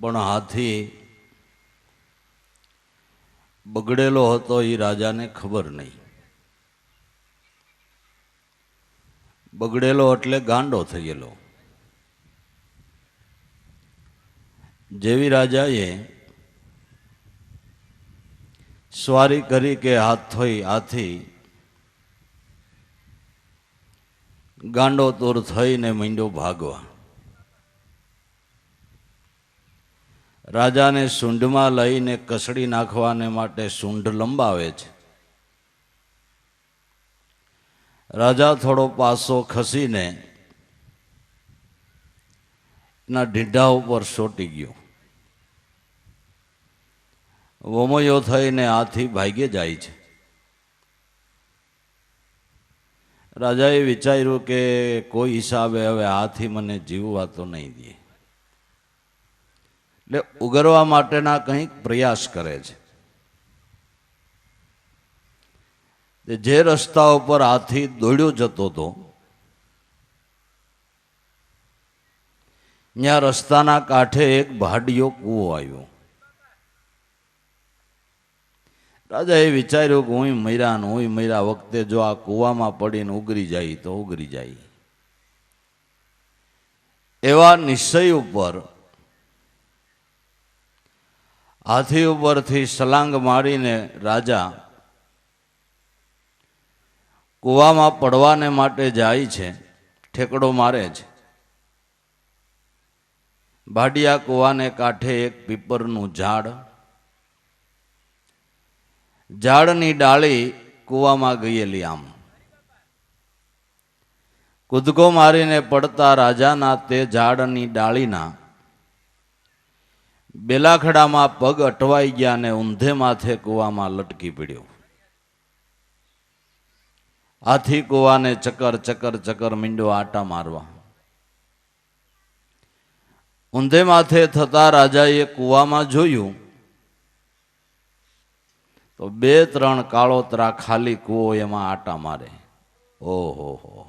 પણ હાથી બગડેલો હતો એ રાજાને ખબર નહીં. બગડેલો એટલે ગાંડો થયેલો. જેવી રાજાએ સ્વારી કરી કે હાથી ગાંડો તોર થઈને માંડ્યો ભાગવા. રાજાને સૂંઢમાં લઈને કસડી નાખવાને માટે સૂંઢ લંબાવે છે. રાજા થોડો પાસો ખસીને એના ઢીંઢા ઉપર સોટી ગયો. વમયો થઈને હાથી ભાગી જાય છે. રાજાએ વિચાર્યું કે કોઈ હિસાબે હવે હાથી મને જીવવા તો નહીં દે, એટલે ઉગરવા માટેના કંઈક પ્રયાસ કરે છે. જે રસ્તા ઉપર હાથી દોડ્યો જતો હતો ત્યાં રસ્તાના કાંઠે એક ભાડિયો કૂવો આવ્યો. રાજાએ વિચાર્યું કે હું મર્યા વખતે જો આ કૂવામાં પડીને ઉગરી જાય તો ઉગરી જાય. એવા નિશ્ચય ઉપર હાથી ઉપરથી સલાંગ મારીને રાજા કૂવામાં પડવાને માટે જાય છે, ઠેકડો મારે છે. ભાડિયા કૂવાને કાંઠે એક પીપરનું ઝાડની ડાળી કૂવામાં ગયેલી. આમ કૂદકો મારીને પડતા રાજાના તે ઝાડની ડાળીના બેલાખડામાં પગ અટવાઈ ગયા અને ઊંધે માથે કૂવામાં લટકી પડ્યો. હાથી કૂવાને ચકર મીંડો આટા મારવા. ઊંધે માથે થતા રાજાએ કૂવામાં જોયું તો 2-3 કાળોતરા ખાલી કૂવો એમાં આટા મારે. ઓહો હો,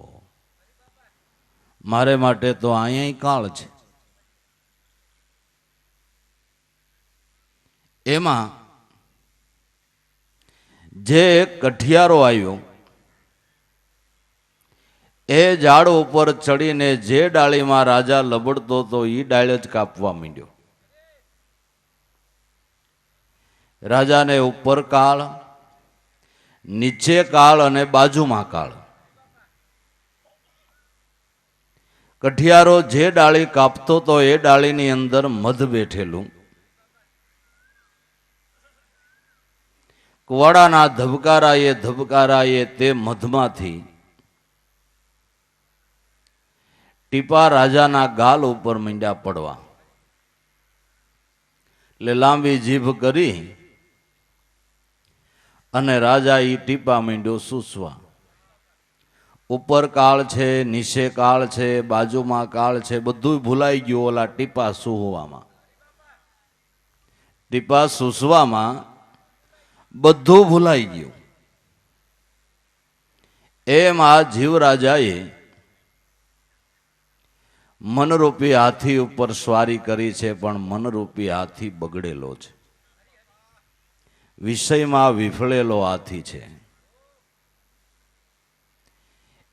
મારે માટે તો અહીંયા કાળ છે. એમાં જે એક કઠિયારો આવ્યો એ ઝાડ ઉપર ચડીને જે ડાળીમાં રાજા લબડતો હતો એ ડાળ જ કાપવા માંડ્યો. રાજાને ઉપર કાળ, નીચે કાળ અને બાજુમાં કાળ. કઠિયારો જે ડાળી કાપતો તો એ ડાળીની અંદર મધ બેઠેલું. કુવાડાના ધબકારાએ તે મધમાંથી ટીપા રાજાના ગાલ ઉપર માંડ્યા પડવા. એટલે લાંબી જીભ કરી અને રાજા ઈ ટીપા માંડ્યો સૂસવા. ઉપર કાળ છે, નીચે કાળ છે, બાજુમાં કાળ છે, બધું ભૂલાઈ ગયું ઓલા ટીપા સૂહવામાં. ટીપા સૂસવામાં બધું ભૂલાઈ ગયું. એમ આ જીવ રાજાએ મનરૂપી હાથી ઉપર સ્વારી કરી છે, પણ મનરૂપી હાથી બગડેલો છે, વિષયમાં વિફળેલો હાથી છે.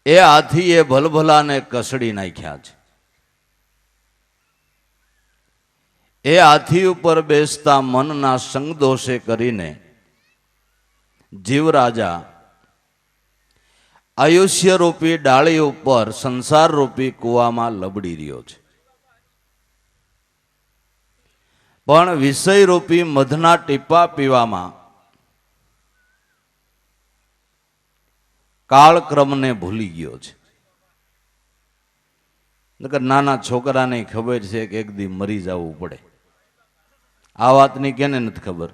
એ હાથીએ ભલભલાને કસડી નાખ્યા છે. એ હાથી ઉપર બેસતા મનના સંગદોષે કરીને જીવ રાજા આયુષ્ય રૂપી ડાળી ઉપર સંસાર રૂપી કૂવામાં લબડી રહ્યો છે. પણ વિષય રૂપી મધના ટીપા પીવામાં કાળક્રમને ભૂલી ગયો છે. નાના છોકરાને ખબર છે કે એક દી મરી જવું પડે. આ વાતની કેને નથી ખબર?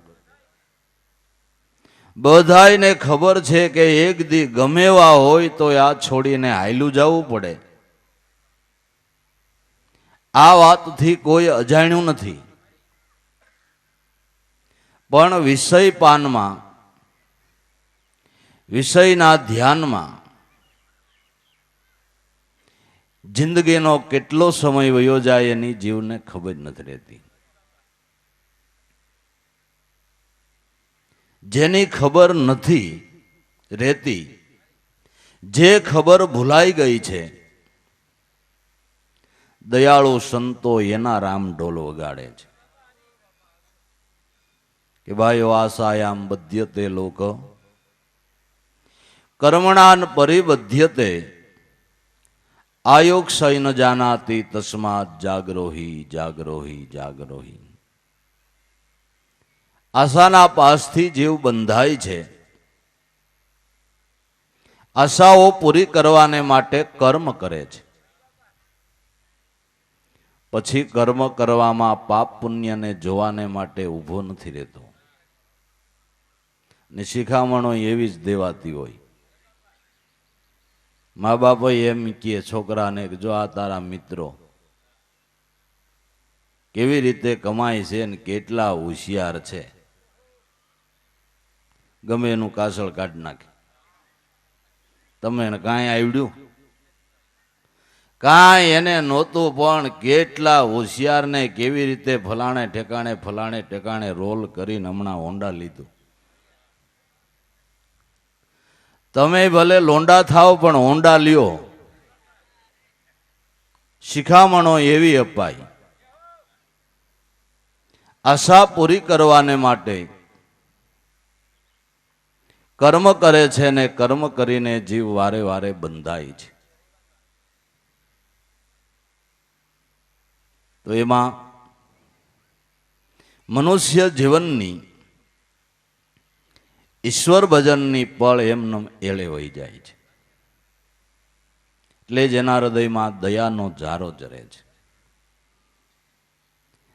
બધાયને ખબર છે કે એક દી ગમેવા હોય તો આ છોડીને હાયલું જવું પડે. આ વાતથી કોઈ અજાણ્યું નથી. પણ વિષય પાનમાં, વિષયના ધ્યાનમાં જિંદગીનો કેટલો સમય વયો જાય એની જીવને ખબર નથી રહેતી. જેની ખબર નથી રહેતી, જે ખબર ભૂલાઈ ગઈ છે, દયાળુ સંતો એના રામ ઢોલ વગાડે છે કે ભાઈઓ આશાયામ બધ્યતે લોક કર્મણાન પરિબધ્યતે આયોક્ષય ન જાનાતિ તસ્માત જાગરોહી જાગરોહી જાગરોહી. આશાના પાસથી જીવ બંધાય છે. આશાઓ પૂરી કરવાને માટે કર્મ કરે છે. પછી કર્મ કરવામાં પાપ પુણ્યને જોવાને માટે ઊભો નથી રહેતો ને શિખામણો એવી જ દેવાતી હોય. મા બાપ એમ કહે છોકરાને કે જો આ તારા મિત્રો કેવી રીતે કમાય છે ને કેટલા હોશિયાર છે, ગમે એનું કાસળ કાઢી નાખે. તમે કાંઈ આવડ્યું? કાંઈ એને નહોતું, પણ કેટલા હોશિયાર ને કેવી રીતે ફલાણે ઠેકાણે રોલ કરીને હમણાં હોન્ડા લીધું. તમે ભલે લોંડા થાવ પણ હોન્ડા લ્યો. શિખામણો એવી અપાય. આશા પૂરી કરવાને માટે કર્મ કરે છે ને કર્મ કરીને જીવ વારે વારે બંધાય છે. તો એમાં મનુષ્ય જીવનની ઈશ્વર ભજનની પળ એમને એળે વહી જાય છે. એટલે જ એના હૃદયમાં દયાનો ઝારો જરે છે.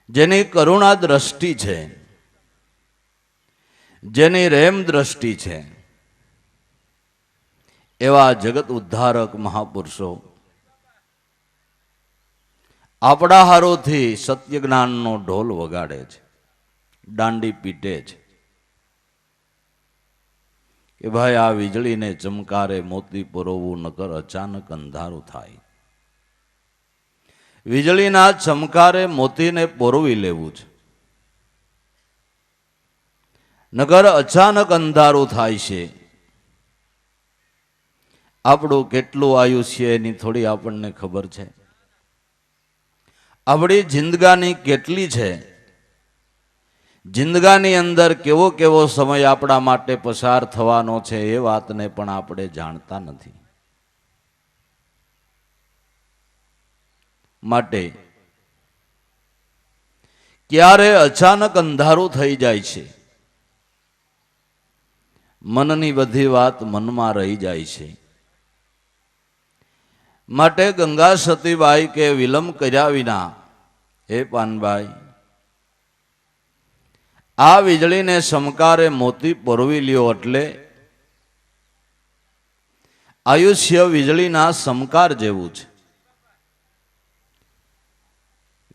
જેની કરુણા દ્રષ્ટિ છે, જેની રેમ દ્રષ્ટિ છે, એવા જગત ઉદ્ધારક મહાપુરુષો આપણા હારોથી સત્ય જ્ઞાનનો ઢોલ વગાડે છે, દાંડી પીટે છે કે ભાઈ આ વીજળીને ચમકારે મોતી પરોવું નકર અચાનક અંધારું થાય. વીજળીના ચમકારે મોતીને પરોવી લેવું છે, નકર અચાનક અંધારું થાય છે. આપણું કેટલું આયુષ્ય એની થોડી આપણને ખબર છે. આપણી જિંદગાની કેટલી છે, જિંદગાની અંદર કેવો કેવો સમય આપણા માટે પસાર થવાનો છે, એ વાતને પણ આપણે જાણતા નથી. માટે ક્યારે અચાનક અંધારું થઈ જાય છે, મનની બધી વાત મનમાં રહી જાય છે. માટે ગંગા સતીબાઈ કે વિલંબ કર્યા વિના, હે પાનભાઈ, આ વીજળીને સમકારે મોતી પરોવી લ્યો. એટલે આયુષ્ય વીજળીના સમકાર જેવું છે.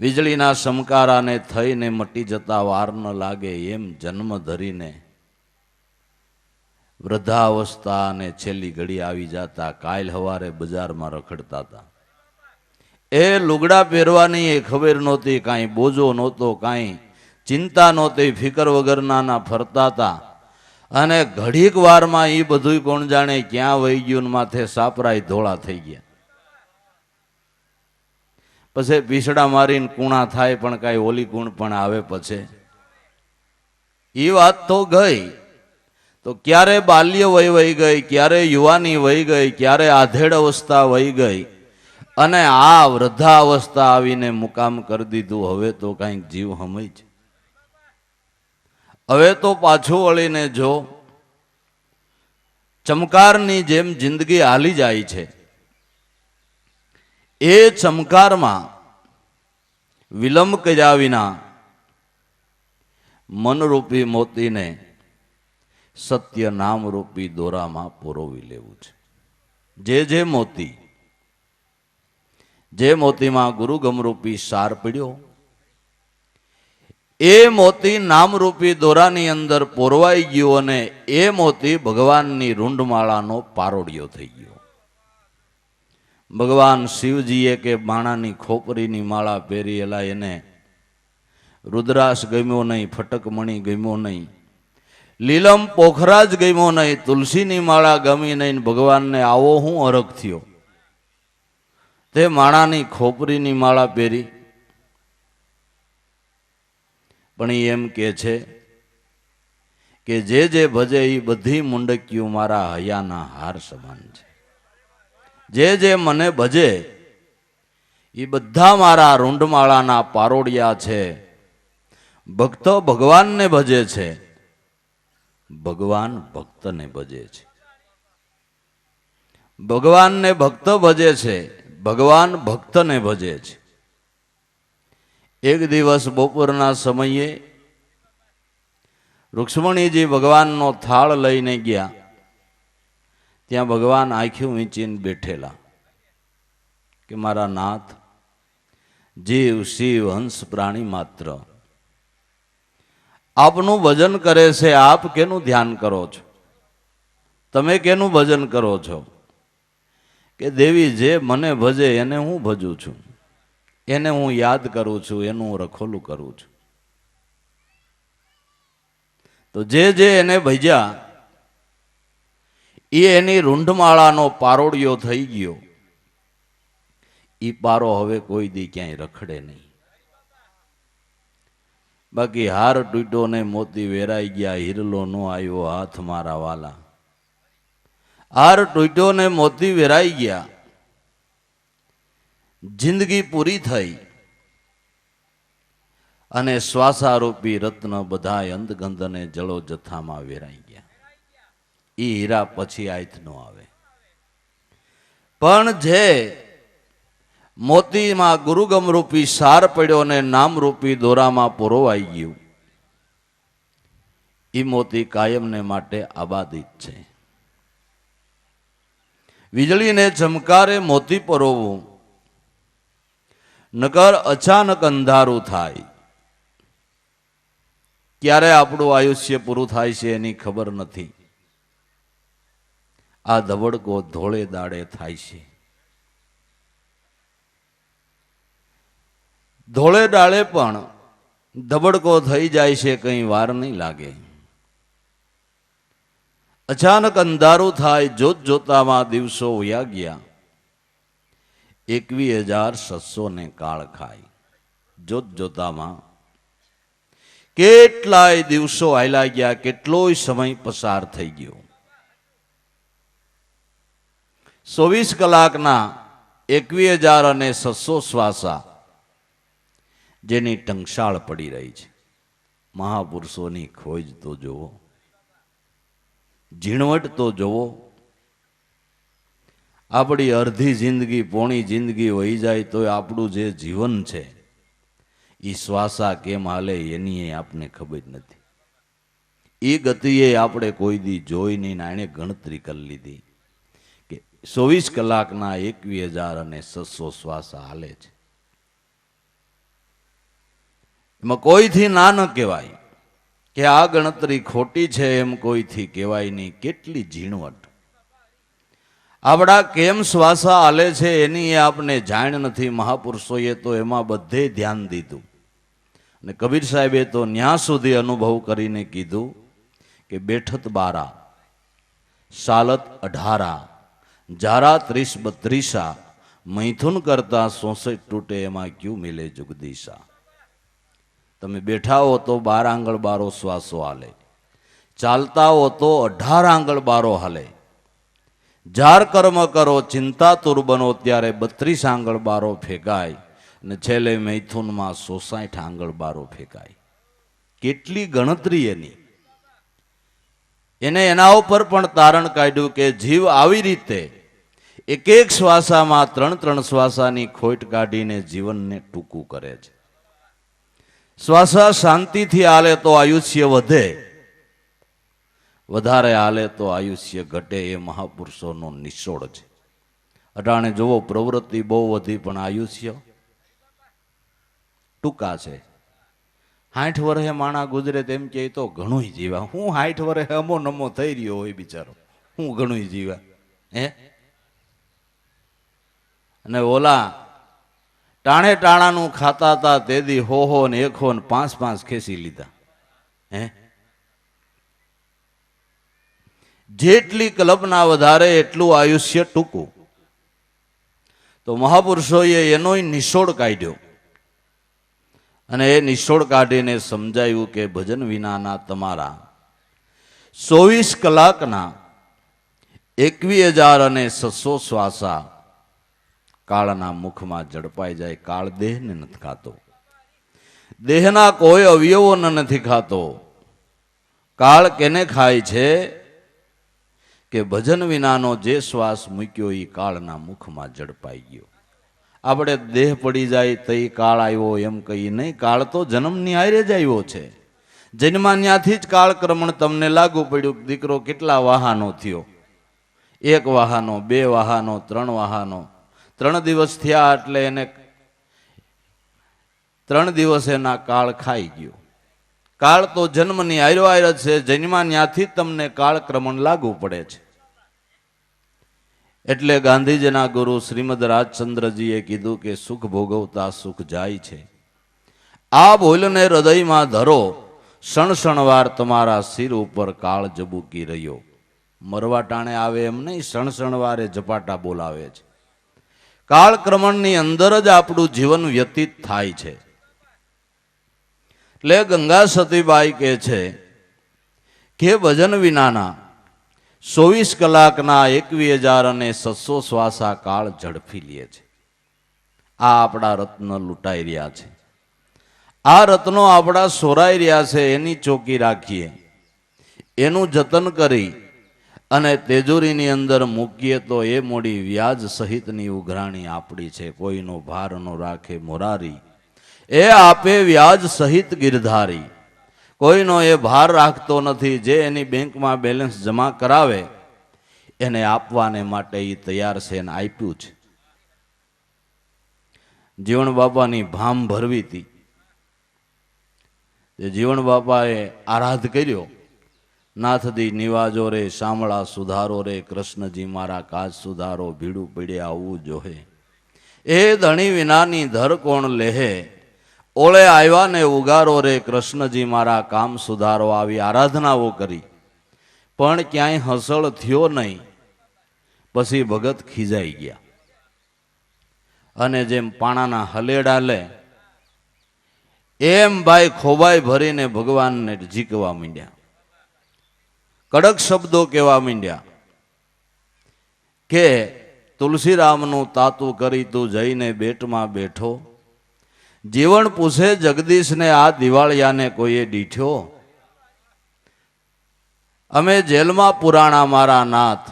વીજળીના સમકારાને થઈને મટી જતા વાર ન લાગે, એમ જન્મ ધરીને વૃદ્ધાવસ્થા અને છેલ્લી ઘડી આવી જતા. કાલ હવારે બજારમાં રખડતા હતા, એ લુગડા પહેરવાની એ ખબર નહોતી, કાંઈ બોજો નહોતો, કાંઈ ચિંતા નહોતી, ફિકર વગરના ફરતા હતા. અને ઘડીક વારમાં એ બધું કોણ જાણે ક્યાં વહી ગયું, માથે સાપરાય ધોળા થઈ ગયા. પછી પીસડા મારીને કુણા થાય, પણ કાંઈ ઓલી કુણ પણ આવે. પછી એ વાત તો ગઈ. તો ક્યારે બાલ્ય વહી ગઈ, ક્યારે યુવાની વહી ગઈ, ક્યારે આધેડ અવસ્થા વહી ગઈ, અને આ વૃદ્ધાવસ્થા આવીને મુકામ કરી દીધું. હવે તો કાંઈક જીવ હમય છે. હવે તો પાછું વળીને જો ચમકારની જેમ જિંદગી હાલી જાય છે, એ ચમકારમાં વિલંબ કર્યા વિના મનરૂપી મોતીને સત્ય નામરૂપી દોરામાં પરોવી લેવું છે. જે મોતીમાં ગુરુગમરૂપી સાર પડ્યો, એ મોતી નામરૂપી દોરાની અંદર પોરવાઈ ગયો, અને એ મોતી ભગવાનની રૂંઢમાળાનો પારોડિયો થઈ ગયો. ભગવાન શિવજીએ કે બાણાની ખોપરીની માળા પહેરેલા, એને રુદ્રાસ ગમ્યો નહીં, ફટકમણી ગમ્યો નહીં, લીલમ પોખરાજ ગમ્યો નહીં, તુલસીની માળા ગમી નહીં, ભગવાનને આવો હું અરખ થયો. તે માણાની ખોપરીની માળા પહેરી. પણ એ એમ કે છે કે જે ભજે એ બધી મુંડકીઓ મારા હૈયાના હાર સમાન છે. જે મને ભજે એ બધા મારા રૂંઢમાળાના પારોડિયા છે. ભક્તો ભગવાનને ભજે છે, ભગવાન ભક્તને ભજે છે. ભગવાનને ભક્ત ભજે છે, ભગવાન ભક્તને ભજે છે. એક દિવસ બપોરના સમયે રૂક્ષ્મણીજી ભગવાનનો થાળ લઈને ગયા. ત્યાં ભગવાન આંખ્યું વીંચીને બેઠેલા કે મારા નાથ, જીવ શિવ હંસ પ્રાણી માત્ર આપનું ભજન કરે છે, આપ કેનું ધ્યાન કરો છો? તમે કેનું ભજન કરો છો? કે દેવી જે મને ભજે એને હું ભજું છું, એને હું યાદ કરું છું, એનું હું રખોલું કરું છું. તો જે એને ભજ્યા એ એની રૂંઢમાળાનો પારોડિયો થઈ ગયો. એ પારો હવે કોઈ દી ક્યાંય રખડે નહીં. બાકી હાર તૂટ્યો ને મોતી વેરાઈ ગયા, હિરલો નો આવ્યો હાથ મારા વાલા. હાર તૂટ્યો ને મોતી વેરાઈ ગયા, જિંદગી પૂરી થઈ અને શ્વાસારૂપી રત્ન બધા અંધગંધ અને જળો જથ્થામાં વેરાઈ ગયા. એ હીરા પછી આયત નો આવે. પણ જે મોતીમાં ગુરુગમ રૂપી સાર પડ્યો ને નામ રૂપી દોરામાં પરોવાઈ ગયું, એ મોતી કાયમને માટે આબાદિત છે. વીજળીને ચમકારે મોતી પરોવું, નકર અચાનક અંધારું થાય. ક્યારે આપણું આયુષ્ય પૂરું થાય છે એની ખબર નથી. આ ધબડકો ધોળે દાડે થાય છે. ધોળે દાડે પણ ધબડકો થઈ જાય છે, કંઈ વાર નહીં લાગે. અચાનક અંધારું થાય, જોત જોતામાં દિવસો વયા ગયા. 21,600 ને કાળ ખાય. જોત જોતામાં કેટલાય દિવસો હાલ્યા ગયા, કેટલોય સમય પસાર થઈ ગયો. 24 કલાકના 21,600 શ્વાસા જેની ટંકશાળ પડી રહી છે. મહાપુરુષોની ખોજ તો જુઓ, ઝીણવટ તો જુઓ. આપણી અડધી જિંદગી પોણી જિંદગી વહી જાય તો આપણું જે જીવન છે એ શ્વાસા કેમ હાલે એની આપને ખબર નથી. એ ગતિએ આપણે કોઈ દી જોઈ નહીં. એણે ગણતરી કરી લીધી કે 24 કલાકના 21,600 શ્વાસા હાલે છે. એમાં કોઈથી ના ન કહેવાય કે આ ગણતરી ખોટી છે, એમ કોઈથી કહેવાય નહીં. કેટલી ઝીણવટ! આપણા કેમ શ્વાસા હાલે છે એની એ આપને જાણ નથી. મહાપુરુષોએ તો એમાં બધે ધ્યાન દીધું. અને કબીર સાહેબે તો ન્યા સુધી અનુભવ કરીને કીધું કે બેઠત 12, સાલત 18, જારા 30-32, મૈથુન કરતા 64 તૂટે એમાં ક્યું મિલે જુગદીશા. તમે બેઠા હો તો 12 આંગળ બારો શ્વાસો હાલે, ચાલતા હો તો 18 આંગળ બારો હાલે. જાર કર્મ કરો ચિંતા તુર બનો ત્યારે 32 આંગળ બારો ફેંકાય અને છેલ્લે મૈથુનમાં 66 આંગળ બારો ફેંકાય. કેટલી ગણતરી એની! એને એના ઉપર પણ તારણ કાઢ્યું કે જીવ આવી રીતે એક એક શ્વાસામાં 3-3 શ્વાસાની ખોટ કાઢીને જીવનને ટૂંકું કરે છે. શ્વાસા શાંતિથી હાલે તો આયુષ્ય વધે, વધારે હાલે તો આયુષ્ય ઘટે. એ મહાપુરુષોનો નિચોડ છે. અટાણે જોવો પ્રવૃત્તિ બહુ વધી પણ આયુષ્ય ટૂંકા છે. 60 વર્ષે માણા ગુજરે તેમ કે તો ઘણું જીવા. હું 60 વર્ષે અમો નમો થઈ રહ્યો હોય બિચારો, હું ઘણું જીવા હે. અને ઓલા ટાણે ટાણાનું ખાતા હતા તેદી 100 ને 100 ને 5-5 ખેંચી લીધા હે. જેટલી કલ્પના વધારે એટલું આયુષ્ય ટૂંકું. તો મહાપુરુષોએ એનોય નિશોડ કાઢ્યો અને એ નિશોડ કાઢીને સમજાયું કે ભજન વિનાના તમારા 24 કલાકના 21,600 શ્વાસા કાળના મુખમાં ઝડપાઈ જાય. કાળ દેહને નથી ખાતો, દેહના કોઈ અવયવોને નથી ખાતો. કાળ કેને ખાય છે કે ભજન વિનાનો જે શ્વાસ મૂક્યો એ કાળના મુખમાં ઝડપાઈ ગયો. આપણે દેહ પડી જાય તો એ કાળ આવ્યો એમ કહી નહીં. કાળ તો જન્મની હારે જ આવ્યો છે. જન્મા ત્યાંથી જ કાળક્રમણ તમને લાગુ પડ્યું. દીકરો કેટલા વાહનો થયો, 1 વાહનો, 2 વાહનો, 3 વાહનો. 3 દિવસ થયા એટલે એને 3 દિવસ એના કાળ ખાઈ ગયો. કાળ તો જન્મની હારો હાર જ છે. જન્મા ત્યાંથી તમને કાળક્રમણ લાગુ પડે છે. એટલે ગાંધીજીના ગુરુ શ્રીમદ રાજચંદ્રજીએ કીધું કે સુખ ભોગવતા સુખ જાય છે. આ ભૂલને હૃદયમાં ધરો, ક્ષણ તમારા શિર ઉપર કાળ જબૂકી રહ્યો. મરવા ટાણે આવે એમ નહીં, ક્ષણ ઝપાટા બોલાવે છે. કાળક્રમણની અંદર જ આપણું જીવન વ્યતીત થાય છે. એટલે ગંગા સતીબાઈ કહે છે કે ભજન વિનાના 24 કલાકના 21,600 શ્વાસા કાળ ઝડપી લે છે. આ આપણા રત્ન લૂંટાઈ રહ્યા છે. આ રત્નો આપણા સોરાઈ રહ્યા છે. એની ચોકી રાખીએ, એનું જતન કરી અને તેજોરીની અંદર મૂકીએ તો એ મોડી વ્યાજ સહિતની ઉઘરાણી આપણી છે. કોઈનો ભાર નો રાખે મોરારી, એ આપે વ્યાજ સહિત ગિરધારી. કોઈનો એ ભાર રાખતો નથી. જે એની બેંકમાં બેલેન્સ જમા કરાવે એને આપવાને માટે એ તૈયાર છે, એને આપ્યું છે. જીવણ બાપાની ભામ ભરવી હતી. જીવણ બાપાએ આરાધ કર્યો, નાથદી નિવાજો રે, શામળા સુધારો રે, કૃષ્ણજી મારા કાજ સુધારો, ભીડું પીડે આવવું જોહે. એ ધણી વિનાની ધર કોણ લેહે, ઓળે આવ્યા ને ઉગારો રે, કૃષ્ણજી મારા કામ સુધારો. આવી આરાધનાઓ કરી પણ ક્યાંય હસળ થયો નહીં. પછી ભગત ખીજાઈ ગયા અને જેમ પાણાના હલેડા લે એમ ભાઈ ખોબાઈ ભરીને ભગવાનને ઝીકવા માંડ્યા. કડક શબ્દો કહેવા માંડ્યા કે તુલસીરામનું તાતું કરી તું જઈને બેટમાં બેઠો. જીવન પૂછે જગદીશને આ દિવાળિયાને કોઈએ દીઠ્યો. અમે જેલમાં પુરાણા મારા નાથ,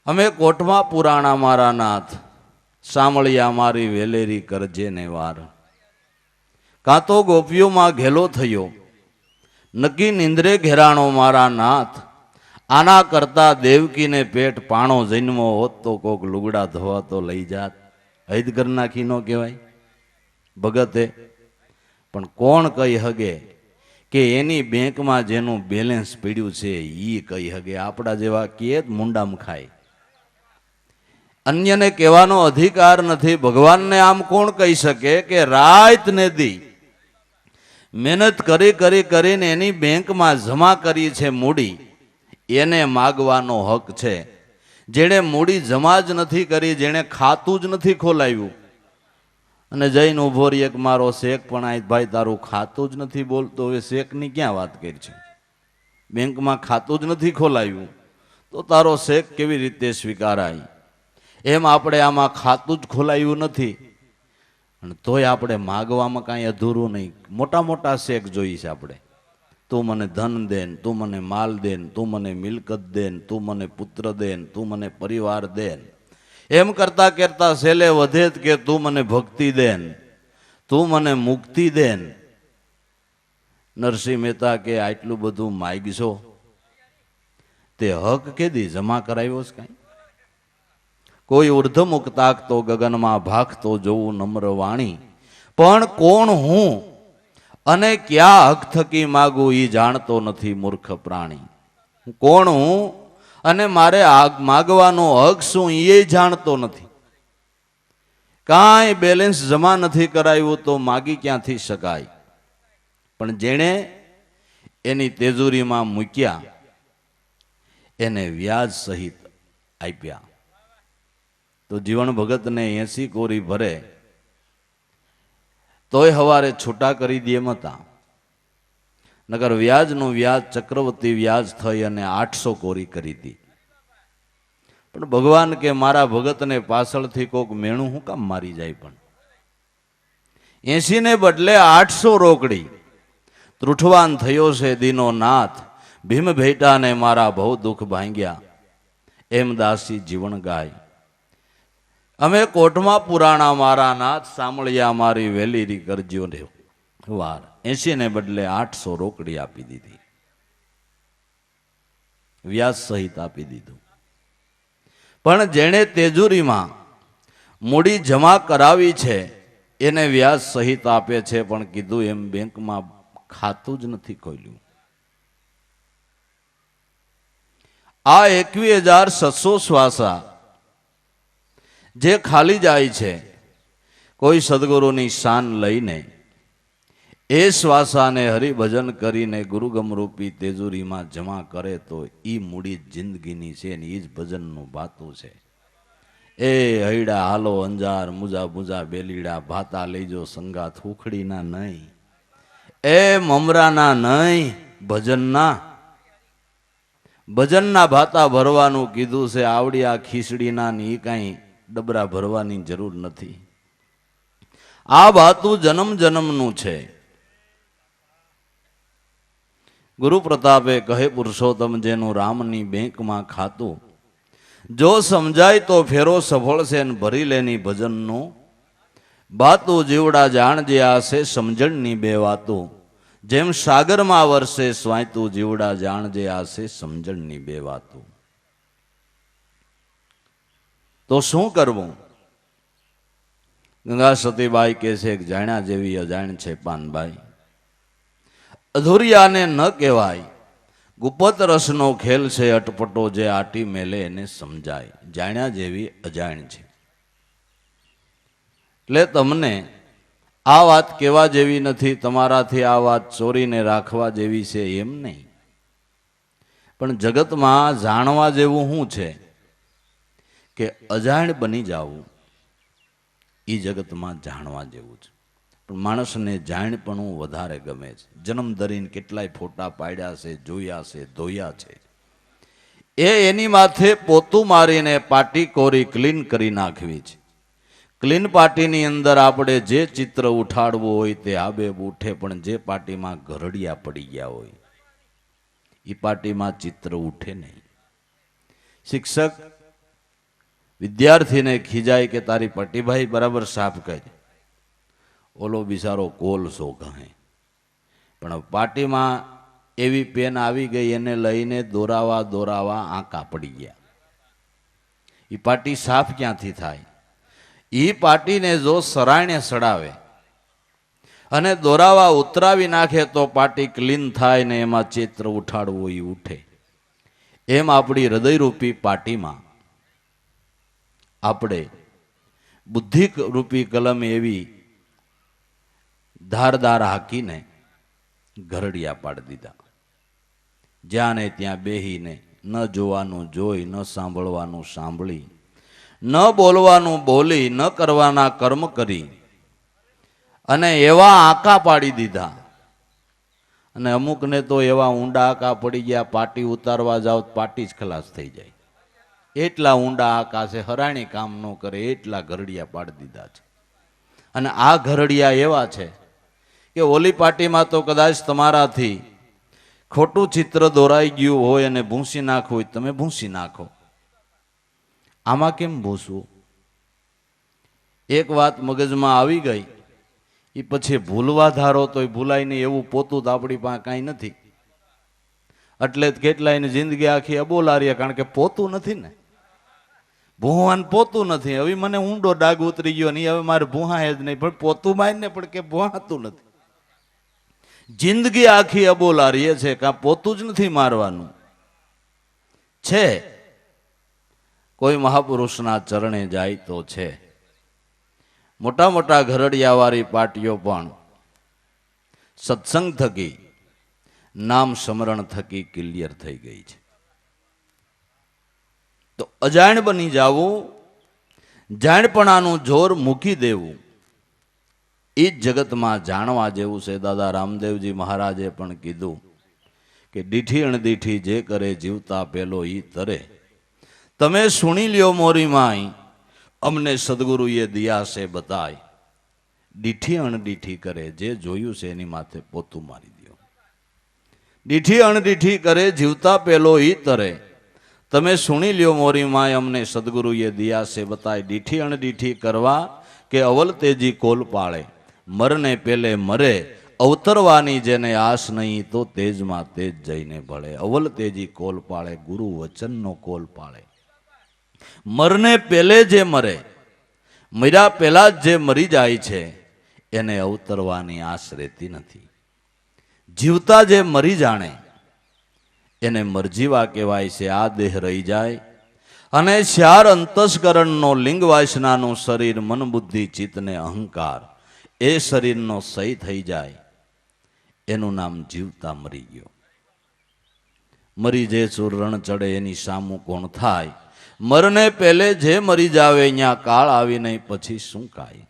અમે કોટમાં પુરાણા મારા નાથ, સાંભળ્યા મારી વેલેરી કરજે ને વાર. કાં તો ગોપીઓમાં ઘેલો થયો, નક્કી નિંદ્રે ઘેરાણો મારા નાથ. આના કરતા દેવકીને પેટ પાણો જન્મો હોત તો કોક લુગડા ધોવા તો લઈ જાત. હૈદ કર નાખી નો કહેવાય ભગતે. પણ કોણ કહી હગે કે એની બેંકમાં જેનું બેલેન્સ પડ્યું છે ઈ કહી હગે. આપણા જેવા કે મુંડામ ખાય. અન્યને કહેવાનો અધિકાર નથી. ભગવાનને આમ કોણ કહી શકે કે રાત ને દી મહેનત કરી કરીને એની બેંકમાં જમા કરી છે મૂડી, એને માગવાનો હક છે. જેણે મૂડી જમા જ નથી કરી, જેણે ખાતું જ નથી ખોલાવ્યું અને જઈને ઉભો રહી એક મારો શેક પણ આ ભાઈ તારું ખાતું જ નથી બોલતો, હવે શેકની ક્યાં વાત કરી છે? બેંકમાં ખાતું જ નથી ખોલાવ્યું તો તારો શેક કેવી રીતે સ્વીકારાય? એમ આપણે આમાં ખાતું જ ખોલાવ્યું નથી અને તોય આપણે માગવામાં કાંઈ અધૂરું નહીં. મોટા મોટા શેક જોઈએ છે આપણે. તું મને ધન દેન, તું મને માલ દેન, તું મને મિલકત દેન, તું મને પુત્ર દેન, તું મને પરિવાર દેન. એમ કરતા કરતા છેલ્લે વધે કે તું મને ભક્તિ દેન, તું મને મુક્તિ દેન. નરસિંહ મહેતા કે આટલું બધું માગશો તે હક કેદી જમા કરાવ્યો છે કાંઈ? કોઈ ઉર્ધમુખ તાકતો ગગનમાં ભાગતો જોવું નમ્ર વાણી, પણ કોણ હું અને ક્યાં હક થકી માગું ઈ જાણતો નથી મૂર્ખ પ્રાણી. કોણ હું અને મારે માગવાનો હક શું એ જાણતો નથી. કાંઈ બેલેન્સ જમા નથી કરાવ્યું તો માગી ક્યાંથી શકાય? પણ જેણે એની તેજુરીમાં મૂક્યા, એને વ્યાજ સહિત આપ્યા. તો જીવન ભગતને 80 કોરી ભરે તોય હવારે છૂટા કરી દે એમ હતા. નગર વ્યાજનું વ્યાજ ચક્રવર્તી વ્યાજ થઈ અને 800 કોરી કરી હતી. પણ ભગવાન કે મારા ભગતને પાછળથી કોક મેણું હું કામ મારી જાય, પણ 80 ને બદલે 800 રોકડી. ત્રુઠવાન થયો છે દીનો નાથ, ભીમ ભેટાને મારા બહુ દુઃખ ભાંગ્યા, એમ દાસી જીવન ગાય. અમે કોટમાં પુરાણા મારા નાથ, સાંભળ્યા મારી વેલીરી કરજો ને વાર. 80 ને બદલે 800 રોકડી આપી દીધી, વ્યાજ સહિત આપી દીધું. પણ જેણે તેજુરીમાં મૂડી જમા કરાવી છે એને વ્યાજ સહિત આપે છે, પણ કીધું એમ બેંકમાં ખાતું જ નથી ખોલ્યું. આ 21,600 શ્વાસા જે ખાલી જાય છે, કોઈ સદગુરુની શાન લઈને એ શ્વાસાને હરિભજન કરીને ગુરુગમરૂપી તેજુરીમાં જમા કરે તો ઈ મૂડી જિંદગીની છે ને ઈ જ ભજનનું ભાતું છે. એ હૈડા હાલો અંજાર, મુજા મુજા બેલીડા, ભાતા લઈજો સંગાત ઉખડીના નહીં, એ મમરાના નહીં, ભજનના. ભજનના ભાતા ભરવાનું કીધું છે. આવડી આ ખીચડીના ની કાંઈ ડબરા ભરવાની જરૂર નથી. આ ભાતું જન્મ જન્મનું છે. ગુરુ પ્રતાપે કહે પુરુષોત્તમ જેનું રામની બેંકમાં ખાતું, જો સમજાય તો ફેરો સફળ છે ને ભરી લેની ભજનનું બાતું. જીવડા જાણજે આ છે સમજણની બે વાતું, જેમ સાગરમાં વરસે સ્વાયતું. જીવડા જાણજે આ છે સમજણની બે વાતું. તો શું કરવું? ગંગા સતીબાઈ કહે છે કે જાણ્યા જેવી અજાણ છે પાનભાઈ, અધૂરિયાને ન કહેવાય. ગુપ્ત રસનો ખેલ છે અટપટો, જે આટી મેલે એને સમજાય. જાણ્યા જેવી અજાણ છે. એટલે તમને આ વાત કહેવા જેવી નથી, તમારાથી આ વાત ચોરીને રાખવા જેવી છે એમ નહીં. પણ જગતમાં જાણવા જેવું શું છે કે અજાણ બની જાવું, એ જગતમાં જાણવા જેવું છે. પણ માણસને જાણપણું વધારે ગમે છે. જન્મ ધરીને કેટલાય ફોટા પાડ્યા છે, જોયા છે, ધોયા છે. એની માથે પોતું મારીને પાટી કોરી ક્લીન કરી નાખવી છે. ક્લીન પાટીની અંદર આપણે જે ચિત્ર ઉઠાડવું હોય તે આબેબ ઉઠે, પણ જે પાટીમાં ઘરડિયા પડી ગયા હોય એ પાટીમાં ચિત્ર ઉઠે નહીં. શિક્ષક વિદ્યાર્થીને ખીજાય કે તારી પટ્ટીભાઈ બરાબર સાફ કરી, ઓલો બિચારો કોલસો કહે. પણ પાટીમાં એવી પેન આવી ગઈ, એને લઈને દોરાવા આંકા પડી ગયા. એ પાટી સાફ ક્યાંથી થાય? એ પાટીને જો સરાણે સડાવે અને દોરાવા ઉતરાવી નાખે તો પાટી ક્લીન થાય ને એમાં ચિત્ર ઉઠાડવું એ ઉઠે. એમ આપણી હૃદયરૂપી પાટીમાં આપણે બુદ્ધિ રૂપી કલમ એવી ધારદાર હાકીને ઘરડિયા પાડી દીધા. જ્યાં ને ત્યાં બેહીને ન જોવાનું જોઈ, ન સાંભળવાનું સાંભળી, ન બોલવાનું બોલી, ન કરવાના કર્મ કરી અને એવા આંકા પાડી દીધા. અને અમુકને તો એવા ઊંડા આંકા પડી ગયા, પાટી ઉતારવા જાવ પાટી જ ખલાસ થઈ જાય. એટલા ઊંડા આંકા છે, હરાણી કામ ન કરે એટલા ઘરડિયા પાડી દીધા છે. અને આ ઘરડિયા એવા છે કે ઓલી પાટીમાં તો કદાચ તમારાથી ખોટું ચિત્ર દોરાઈ ગયું હોય અને ભૂંસી નાખવું હોય, તમે ભૂંસી નાખો. આમાં કેમ ભૂસવું? એક વાત મગજમાં આવી ગઈ એ પછી ભૂલવા ધારો તો ભૂલાય નહીં. એવું પોતું તો આપણી પાસે કાંઈ નથી. એટલે જ કેટલાયની જિંદગી આખી અબોલારીએ, કારણ કે પોતું નથી ને. ભૂહાન પોતું નથી. હવે મને ઊંડો ડાગ ઉતરી ગયો નહીં, હવે મારે ભૂહાય જ નહીં, પણ પોતું માય ને પણ કે ભૂહાતું નથી. જિંદગી આખી અબોલારીએ છે, કાં પોતું જ નથી મારવાનું છે. કોઈ મહાપુરુષના ચરણે જાય તો છે. મોટા મોટા ઘરડિયાવાળી પાટીઓ પણ સત્સંગ થકી નામ સ્મરણ થકી ક્લિયર થઈ ગઈ છે. તો અજાણ બની જાવું, જાણપણાનું જોર મૂકી દેવું, એ જ જગતમાં જાણવા જેવું છે. દાદા રામદેવજી મહારાજે પણ કીધું કે દીઠી અણદીઠી જે કરે જીવતા પેલો ઈ તરે. તમે સુણી લ્યો મોરી માઈ, અમને સદગુરુએ દિયા છે બતાય. દીઠી અણદીઠી કરે, જે જોયું છે એની માથે પોતું મારી દો. દીઠી અણદીઠી કરે જીવતા પેલો ઈ તરે. તમે સુણી લ્યો મોરી માય, અમને સદગુરુએ દિયા છે બતાય. દીઠી અણદીઠી કરવા કે અવલ તેજી કોલ પાળે. મરને પેલે મરે, અવતરવાની જેને આશ નહીં, તો તેજમાં તેજ જઈને ભળે. અવલ તેજી કોલ પાળે, ગુરુ વચનનો કોલ પાળે. મરને પેલે જે મરે, મર્યા પહેલા જ જે મરી જાય છે, એને અવતરવાની આશ રહેતી નથી. જીવતા જે મરી જાણે એને મરજીવા કહેવાય છે. આ દેહ રહી જાય અને ચાર અંતસ્કરણનો લિંગ વાસનાનું શરીર, મન બુદ્ધિ ચિત્ત ને અહંકાર, એ શરીરનો સહી થઈ જાય, એનું નામ જીવતા મરી ગયો. મરી જે ચૂર રણ ચડે એની સામું કોણ થાય. મરને પહેલે જે મરી જાવે, અહીંયા કાળ આવી નહીં પછી શું કાય.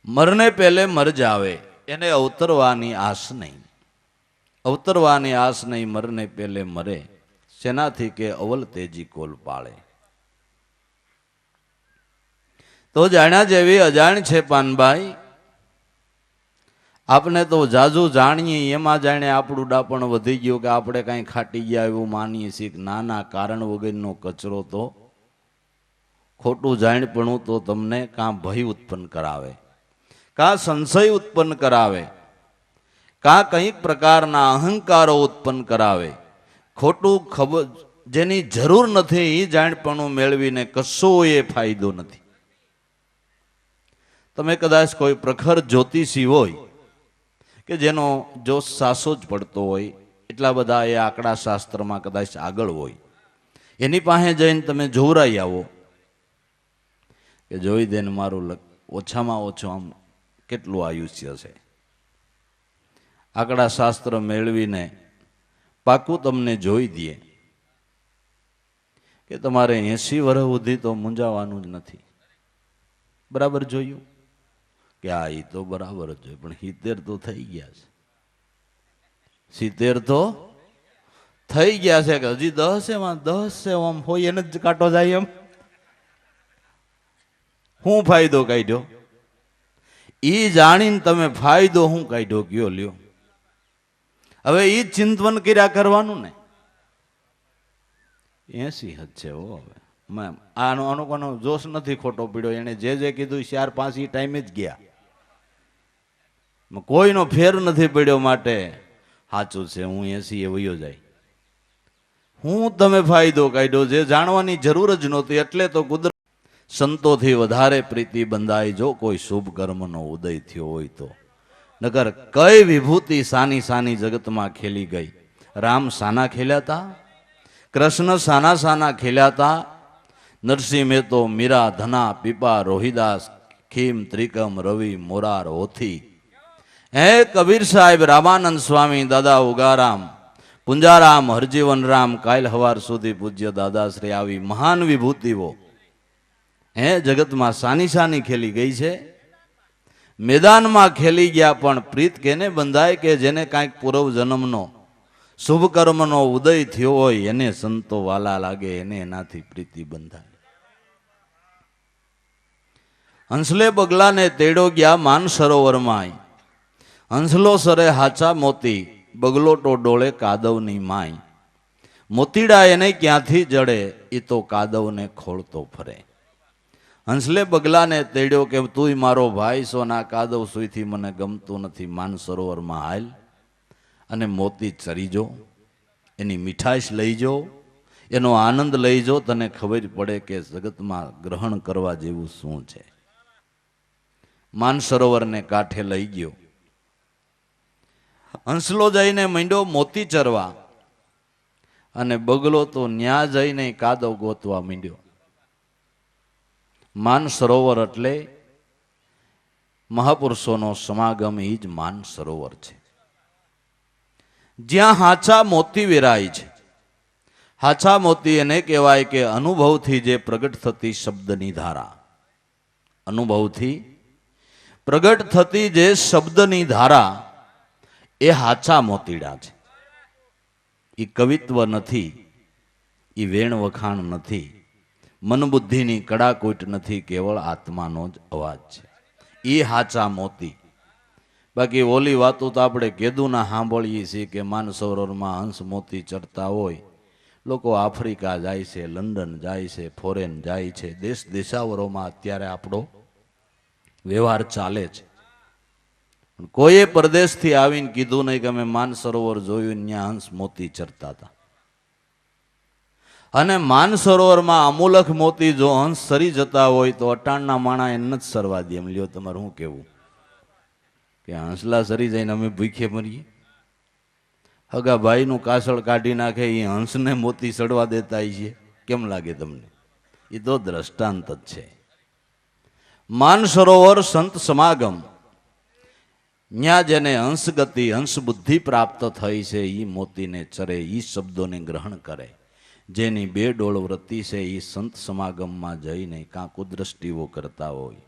મરને પહેલે મર જાવે, એને અવતરવાની આશ નહીં. અવતરવાની આશ નહીં, મરને પહેલે મરે. શેનાથી કે અવલ તેજી કોલ પાળે. તો જાણ્યા જેવી અજાણ છે પાનભાઈ. આપણે તો જાજુ જાણીએ એમાં જાણે આપણું ડાપણ વધી ગયું કે આપણે કાંઈ ખાટી ગયા એવું માનીએ છીએ. નાના કારણ વગરનો કચરો તો, ખોટું જાણપણું તો તમને કાં ભય ઉત્પન્ન કરાવે, કાં સંશય ઉત્પન્ન કરાવે, કાં કંઈક પ્રકારના અહંકારો ઉત્પન્ન કરાવે. ખોટું ખબર જેની જરૂર નથી એ જાણપણું મેળવીને કશો એ ફાયદો નથી. તમે કદાચ કોઈ પ્રખર જ્યોતિષી હોય કે જેનો જોશ સાસો જ પડતો હોય, એટલા બધા એ આંકડા શાસ્ત્રમાં કદાચ આગળ હોય, એની પાસે જઈને તમે જોવરાઈ આવો કે જોઈ દે ને મારું ઓછામાં ઓછું આમ કેટલું આયુષ્ય છે. આંકડા શાસ્ત્ર મેળવીને પાકું તમને જોઈ દે કે તમારે 80 વર્ષ સુધી તો મૂંઝાવાનું જ નથી. બરાબર જોયું કે આ એ તો બરાબર જ જોઈએ, પણ 70 તો થઈ ગયા છે. 70 તો થઈ ગયા છે કે હજી 10 છે, 10 છે, આમ હોય એને જ કાંટો જાય એમ. શું ફાયદો કાઢ્યો? એ જાણીને તમે ફાયદો શું કાઢ્યો કયો લ્યો. હવે એ ચિંતન કર્યા કરવાનું ને. 80 જ છે હો. હવે આનો કોનો જોશ નથી ખોટો પીડ્યો. એને જે કીધું 4-5 એ ટાઈમે જ ગયા. કોઈનો ફેર નથી પડ્યો. માટે સાચું છે, હું 80 એ વયો જાય. હું તમે ફાયદો કાઢ્યો જે જાણવાની જરૂર જ નહોતી. એટલે તો કુદરત સંતોથી વધારે પ્રીતિ બંધાય જો કોઈ શુભ કર્મનો ઉદય થયો હોય તો. નગર કઈ વિભૂતિ સાની સાની જગતમાં ખેલી ગઈ. રામ સાના ખેલ્યા હતા, કૃષ્ણ સાના સાના ખેલ્યા હતા. નરસિંહ મહેતો, મીરા, ધના, પીપા, રોહિદાસ, ખીમ, ત્રિકમ, રવિ, મોરાર, હોથી, હે કબીર સાહેબ, રામાનંદ સ્વામી, દાદા ઉગારામ, પુંજારામ, હરજીવન રામ, કાલ હવાર સુધી પૂજ્ય દાદાશ્રી, આવી મહાન વિભૂતિઓ હે જગતમાં સાની સાની ખેલી ગઈ છે. મેદાનમાં ખેલી ગયા, પણ પ્રીત કેને બંધાય કે જેને કાંઈક પૂર્વ જન્મનો શુભ કર્મનો ઉદય થયો હોય એને સંતો વાલા લાગે, એને એનાથી પ્રીતિ બંધાય. હંસલે બગલાને તેડો ગયા માન સરોવરમાં. હંસલો સરે હાચા મોતી, બગલો તો ડોળે કાદવની માય. મોતીડા એને ક્યાંથી જડે, એ તો કાદવને ખોળતો ફરે. હંસલે બગલાને તેડ્યો કે તું મારો ભાઈ છો, ના કાદવ સુઈથી મને ગમતું નથી. માન સરોવરમાં હાલ અને મોતી ચરીજો, એની મીઠાશ લઈજો, એનો આનંદ લઈજો. તને ખબર પડે કે જગતમાં ગ્રહણ કરવા જેવું શું છે. માન સરોવરને કાંઠે લઈ ગયો. હંસલો જઈને માંડ્યો મોતી ચરવા, અને બગલો તો ન્યા જઈને કાદવ ગોતવા માંડ્યો. માન સરોવર એટલે મહાપુરુષોનો સમાગમ, એ જ માન સરોવર છે. જ્યાં હાચા મોતી વેરાય છે. હાચા મોતી એને કહેવાય કે અનુભવથી જે પ્રગટ થતી શબ્દની ધારા, અનુભવથી પ્રગટ થતી જે શબ્દની ધારા એ હાચા મોતીડા છે. એ કવિત્વ નથી, એ વેણ વખાણ નથી, મનબુદ્ધિની કડાકૂટ નથી, કેવળ આત્માનો જ અવાજ છે. એ હાચા મોતી. બાકી ઓલી વાતો તો આપણે કેદુના સાંભળીએ છીએ કે માનસરોવરમાં હંસ મોતી ચડતા હોય, લોકો આફ્રિકા જાય છે, લંડન જાય છે, ફોરેન જાય છે, દેશ દેશાવરોમાં અત્યારે આપણો વ્યવહાર ચાલે છે. કોઈએ પરદેશથી આવીને કીધું નહીં કે અમે માનસરોવર જોયું, ત્યાં હંસ મોતી ચરતા હતા. અને માનસરોવરમાં અમૂલક મોતી જો હંસ સરી જતા હોય તો અટાણના માણા એને નથી સરવા દે. એમ લ્યો, તમારે શું કેવું? કે હંસલા સરી જઈને અમે ભૂખે મરીએ? હગા ભાઈનું કાસળ કાઢી નાખે એ હંસને મોતી સડવા દેતા છે? કેમ લાગે તમને? એ તો દ્રષ્ટાંત જ છે. માનસરોવર સંત સમાગમ, ત્યાં જેને હંસ ગતિ, હંસ બુદ્ધિ પ્રાપ્ત થઈ છે, એ મોતીને ચરે, એ શબ્દોને ગ્રહણ કરે. જેની બે ડોળ વૃત્તિ છે એ સંત સમાગમમાં જઈને કાં કુદ્રષ્ટિઓ કરતા હોય,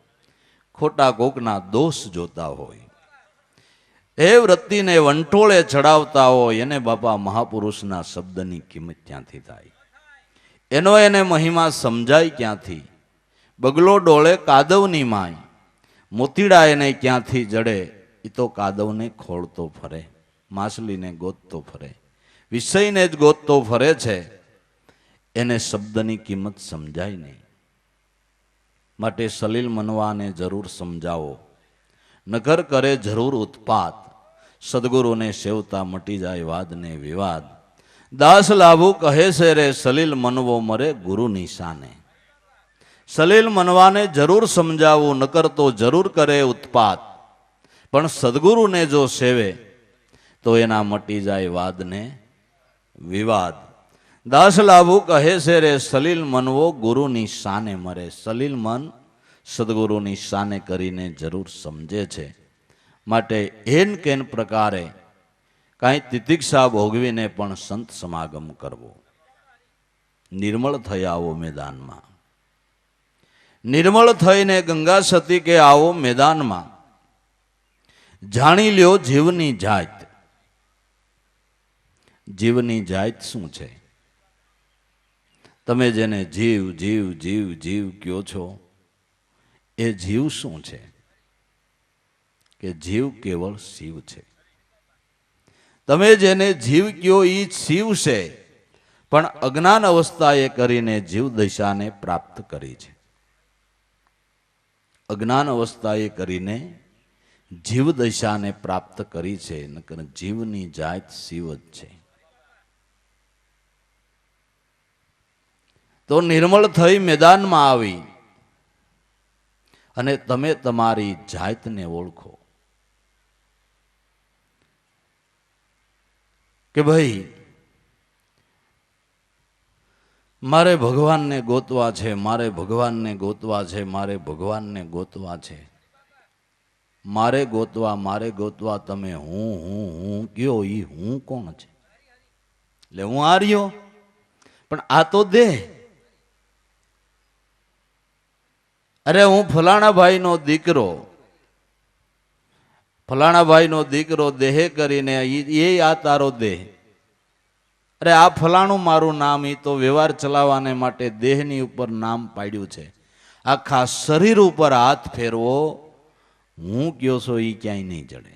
ખોટા કોકના દોષ જોતા હોય, એ વૃત્તિને વંટોળે ચડાવતા હોય, એને બાપા મહાપુરુષના શબ્દની કિંમત ક્યાંથી થાય? એનો એને મહિમા સમજાય ક્યાંથી? બગલો ડોળે કાદવની માય, મોતીડા એને ક્યાંથી જડે? એ તો કાદવને ખોળતો ફરે, માછલીને ગોતતો ફરે, વિષયને જ ગોતતો ફરે છે. એને શબ્દની કિંમત સમજાય નહીં. માટે સલીલ મનવાને જરૂર સમજાવો, નગર કરે જરૂર ઉત્પાત. સદગુરુને સેવતા મટી જાય વાદ ને વિવાદ. દાસ લાભુ કહે છે રે સલીલ મનવો મરે ગુરુ નિશાને. સલીલ મનવાને જરૂર સમજાવવું, નકર તો જરૂર કરે ઉત્પાત. પણ સદગુરુને જો સેવે તો એના મટી જાય વાદ ને વિવાદ. દાસ લાભુ કહે છે રે સલીલ મનવો ગુરુની શાને મરે. સલીલ મન સદગુરુની શાને કરીને જરૂર સમજે છે. માટે એન કેન પ્રકારે કાંઈ તિતિક્ષા ભોગવીને પણ સંત સમાગમ કરવો. નિર્મળ થઈ આવો મેદાનમાં, નિર્મળ થઈને ગંગા સતી કે આવો મેદાનમાં. જાણી લ્યો જીવની જાત. જીવની જાત શું છે? તમે જેને જીવ જીવ જીવ જીવ કહો છો, એ જીવ શું છે? કે જીવ કેવળ શિવ છે. તમે જેને જીવ કહો એ શિવ છે, પણ અજ્ઞાન અવસ્થાએ કરીને જીવ દશાને પ્રાપ્ત કરી છે. અજ્ઞાન અવસ્થાએ કરીને જીવ દશાને પ્રાપ્ત કરી છે. નકર જીવની જાત શિવ જ છે. તો નિર્મળ થઈ મેદાનમાં આવી અને તમે તમારી જાતને ઓળખો કે ભાઈ મારે ભગવાનને ગોતવા છે, મારે ભગવાનને ગોતવા છે, મારે ભગવાનને ગોતવા છે. મારે ગોતવા તમે હું કયો, ઈ હું કોણ છે? એટલે હું આ રહ્યો, પણ આ તો દેહ. અરે હું ફલાણા ભાઈનો દીકરો, ફલાણા ભાઈનો દીકરો દેહે કરીને એ આ તારો દેહ. અરે આ ફલાણું મારું નામ, એ તો વ્યવહાર ચલાવવાને માટે દેહની ઉપર નામ પાડ્યું છે. આખા શરીર ઉપર હાથ ફેરવો, હું કયો છો એ ક્યાંય નહીં જડે.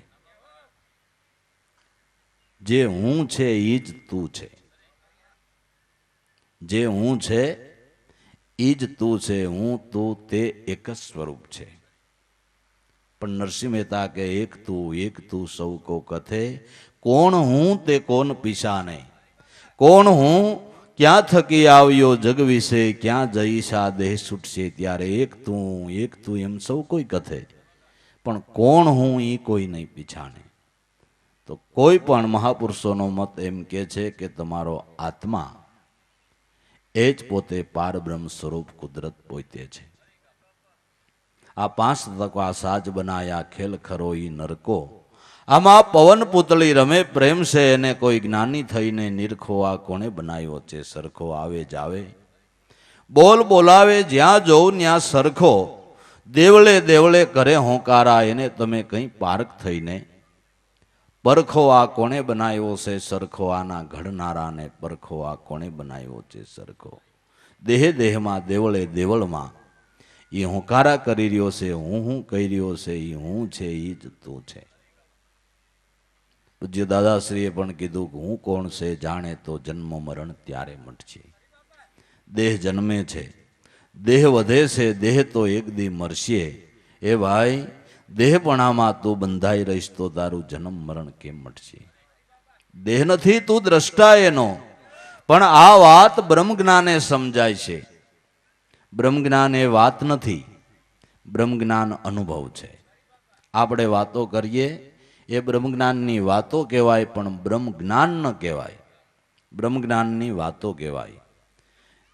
જે હું છે એ જ તું છે. જે હું છે એ જ તું છે. હું તું તે એક જ સ્વરૂપ છે. પણ નરસિંહ મહેતા કે એક તું સૌ કો કથે, કોણ હું તે કોણ પીછાને. કોણ હું, ક્યાં થકી આવ્યો જગ વિશે, ક્યાં જઈશા દેહ છૂટશે. ત્યારે એક તું એમ સૌ કોઈ કથે, પણ કોણ હું એ કોઈ નહીં પીછાણે. તો કોઈ પણ મહાપુરુષોનો મત એમ કે છે કે તમારો આત્મા એ જ પોતે પારબ્રહ્મ સ્વરૂપ કુદરત પોતે છે. આ 5 તત્વા સાજ બનાયા ખેલ ખરો ઈ નરકો. આમાં પવન પૂતળી રમે પ્રેમ છે એને કોઈ જ્ઞાની થઈને નિરખો આ કોણે બનાવ્યો છે સરખો આવે જાવે બોલ બોલાવે જ્યાં જોઉં ત્યાં સરખો દેવળે દેવળે કરે હોંકારા એને તમે કંઈ પારખ થઈને પરખો આ કોણે બનાવ્યો છે સરખો આના ઘડનારાને પરખો આ કોણે બનાવ્યો છે સરખો દેહ દેહમાં દેવળે દેવળમાં એ હોંકારા કરી રહ્યો છે હું કહી રહ્યો છે એ હું છે એ જ તું છે. પૂજ્ય દાદાશ્રીએ પણ કીધું કે હું કોણ છે જાણે તો જન્મ મરણ ત્યારે મટશે. દેહ જન્મે છે, દેહ વધે છે, દેહ તો એક દી મરશે. એ ભાઈ દેહપણામાં તું બંધાઈ રહીશ તો તારું જન્મ મરણ કેમ મટશે? દેહ નથી તું દ્રષ્ટા એનો, પણ આ વાત બ્રહ્મ જ્ઞાને સમજાય છે. બ્રહ્મ જ્ઞાન એ વાત નથી, બ્રહ્મ જ્ઞાન અનુભવ છે. આપણે વાતો કરીએ એ બ્રહ્મ જ્ઞાનની વાતો કહેવાય, પણ બ્રહ્મ જ્ઞાન ન કહેવાય, બ્રહ્મ જ્ઞાનની વાતો કહેવાય.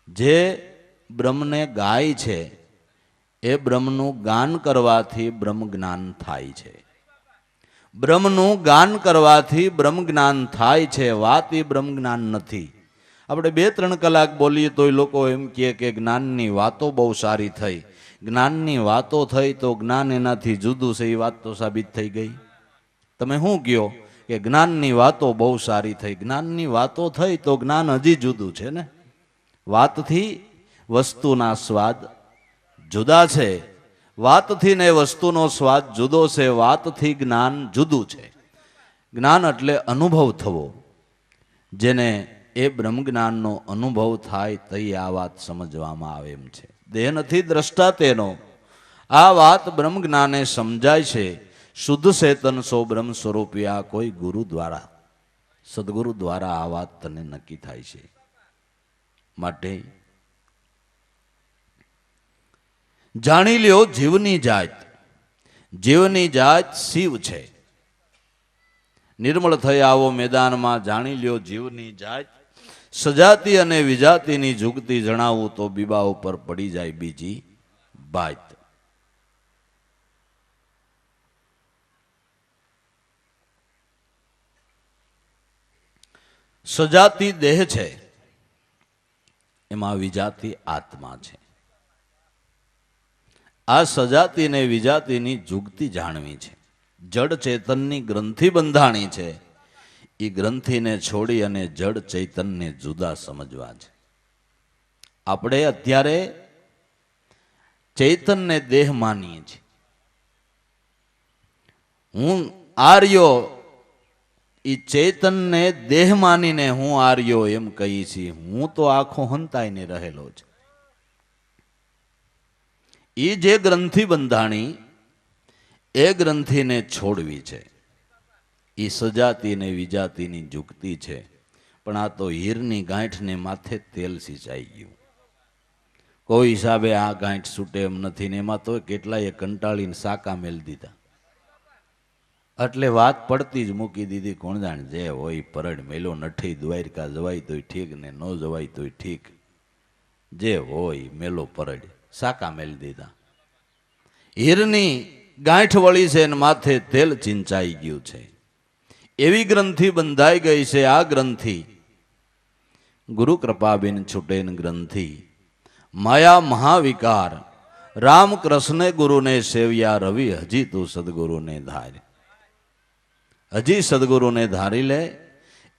જે બ્રહ્મને ગાય છે એ બ્રહ્મનું ગાન કરવાથી બ્રહ્મ જ્ઞાન થાય છે. બ્રહ્મનું ગાન કરવાથી બ્રહ્મ જ્ઞાન થાય છે, વાત એ બ્રહ્મ જ્ઞાન નથી. આપણે 2-3 કલાક બોલીએ તો એ લોકો એમ કહે કે જ્ઞાનની વાતો બહુ સારી થઈ. જ્ઞાનની વાતો થઈ તો જ્ઞાન એનાથી જુદું છે એ વાત તો સાબિત થઈ ગઈ. તમે શું કહો કે જ્ઞાનની વાતો બહુ સારી થઈ? જ્ઞાનની વાતો થઈ તો જ્ઞાન હજી જુદું છે ને. વાતથી વસ્તુના સ્વાદ જુદા છે, વાતથી ને વસ્તુનો સ્વાદ જુદો છે, વાતથી જ્ઞાન જુદું છે. જ્ઞાન એટલે અનુભવ થવો. જેને એ બ્રહ્મ જ્ઞાનનો અનુભવ થાય તે આ વાત સમજવામાં આવે એમ છે. દેહ નથી દ્રષ્ટા તેનો, આ વાત બ્રહ્મ જ્ઞાને સમજાય છે. શુદ્ધ ચેતન સો બ્રહ્મ સ્વરૂપી આ કોઈ ગુરુ દ્વારા, સદગુરુ દ્વારા આ વાત તને નક્કી થાય છે. માટે જાણી લ્યો જીવની જાત, જીવની જાત શિવ છે. નિર્મળ થઈ આવો મેદાનમાં, જાણી લ્યો જીવની જાત. સજાતી અને વિજાતીની જુગતી જણાવું તો બીબા ઉપર પડી જાય બીજી બાત. સજાતી દેહ છે, એમાં વિજાતી આત્મા છે. આ સજાતી ને વિજાતીની જુગતી જાણવી છે. જડ ચેતનની ગ્રંથિ બંધાણી છે, એ ગ્રંથિને છોડી અને જડ ચૈતનને જુદા સમજવા છે. આપણે અત્યારે ચૈતનને દેહ માનીએ છીએ. હું આર્યો, એ ચૈતનને દેહ માનીને હું આર્યો એમ કહી છીએ. હું તો આખો હંતાઈને રહેલો છે. એ જે ગ્રંથિ બંધાણી એ ગ્રંથિને છોડવી છે. એ સજાતી ને વિજાતીની જુગતી છે. પણ આ તો હીરની ગાંઠને માથે તેલ સિંચાઈ ગયું. કોઈ હિસાબે આ ગાંઠ છૂટે એમ નથી ને એમાં તો કેટલાય કંટાળીને સાકા મેલ દીધા. એટલે વાત પડતી જ મૂકી દીધી. કોણ જાણ, જે હોય પરડ મેલો નઠી. દ્વારકા જવાય તોય ઠીક ને ન જવાય તોય ઠીક. જે હોય મેલો પરડ, સાકા મેલ દીધા. હીરની ગાંઠ વળી છે ને માથે તેલ ચિંચાઈ ગયું છે. એવી ગ્રંથિ બંધાઈ ગઈ છે. આ ગ્રંથિ ગુરુ કૃપાબેન છૂટેન ગ્રંથિ માયા મહાવિકાર. રામ કૃષ્ણે ગુરુને સેવ્યા રવિ, હજી તું સદગુરુને ધાર. હજી સદગુરુને ધારી લે.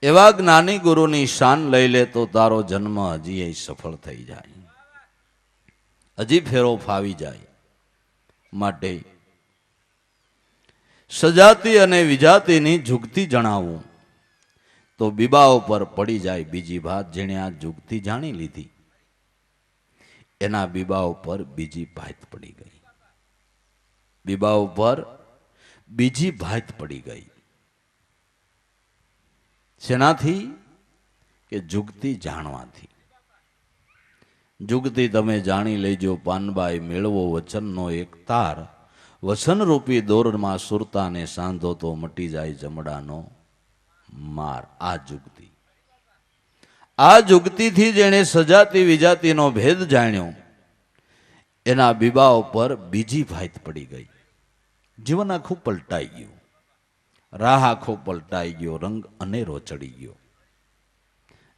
એવા જ્ઞાની ગુરુની શાન લઈ લે તો તારો જન્મ હજી એ સફળ થઈ જાય, હજી ફેરો ફાવી જાય. માટે સજાતી અને વિજાતીની જુગતી જણાવું તો બીબા ઉપર પડી જાય બીજી વાત. જેણે આ જુગતી જાણી લીધી એના બીબા ઉપર બીજી ભાત પડી ગઈ. બીબા ઉપર બીજી ભાત પડી ગઈ. શેનાથી? કે જુગતી જાણવાથી. જુગતી તમે જાણી લેજો પાનબાઈ, મેળવો વચનનો એક તાર. વસનરૂપી દોરમાં સુરતાને સાંધો તો મટી જાય જમડાનો માર. આ જુગતી, આ જુગતીથી જેણે સજાતી વિજાતીનો ભેદ જાણ્યો એના બીબા ઉપર બીજી ભાત પડી ગઈ. જીવન આખું પલટાઈ ગયું. રાહ આખો પલટાઈ ગયો, રંગ અનેરો ચડી ગયો.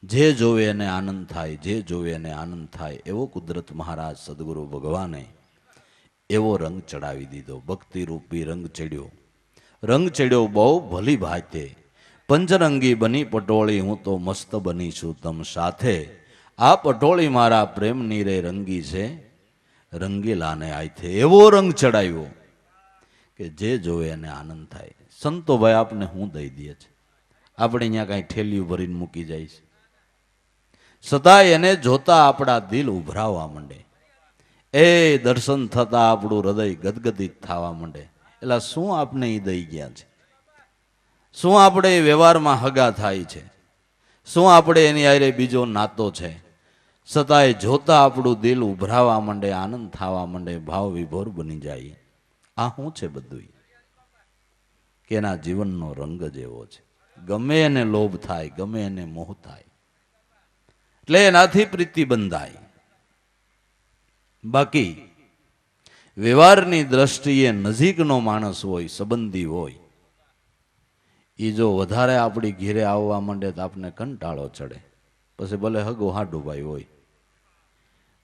જે જોવે એને આનંદ થાય, જે જોવે એને આનંદ થાય એવો કુદરત મહારાજ સદગુરુ ભગવાને એવો રંગ ચડાવી દીધો. ભક્તિરૂપી રંગ ચડ્યો. રંગ ચડ્યો બહુ ભલી ભાતે, પંચરંગી બની પટોળી, હું તો મસ્ત બની છું તમ સાથે. આ પટોળી મારા પ્રેમની રે રંગી છે, રંગીલાને આયથે. એવો રંગ ચડાવ્યો કે જે જોવે એને આનંદ થાય. સંતો ભાઈ આપને હું દઈ દે છે, આપણે અહીંયા કાંઈ ઠેલિયું ભરીને મૂકી જાય છે, છતાંય એને જોતા આપણા દિલ ઉભરાવા માંડે. એ દર્શન થતા આપણું હૃદય ગદગદિત થવા માંડે. એટલે શું આપને એ દઈ ગયા છે? શું આપણે એ વ્યવહારમાં હગા થાય છે? શું આપણે એની આરે બીજો નાતો છે? છતાંય જોતા આપણું દિલ ઉભરાવા માંડે, આનંદ થવા માંડે, ભાવ વિભોર બની જાય. આ શું છે બધું? કે એના જીવનનો રંગ જ એવો છે. ગમે એને લોભ થાય, ગમે એને મોહ થાય, એટલે એનાથી પ્રીતિ બંધાય. બાકી વ્યવહારની દ્રષ્ટિએ નજીકનો માણસ હોય, સંબંધી હોય, એ જો વધારે આપણી ઘેરે આવવા માંડે તો આપણે કંટાળો ચડે. પછી ભલે હગો હાડુભાઈ હોય,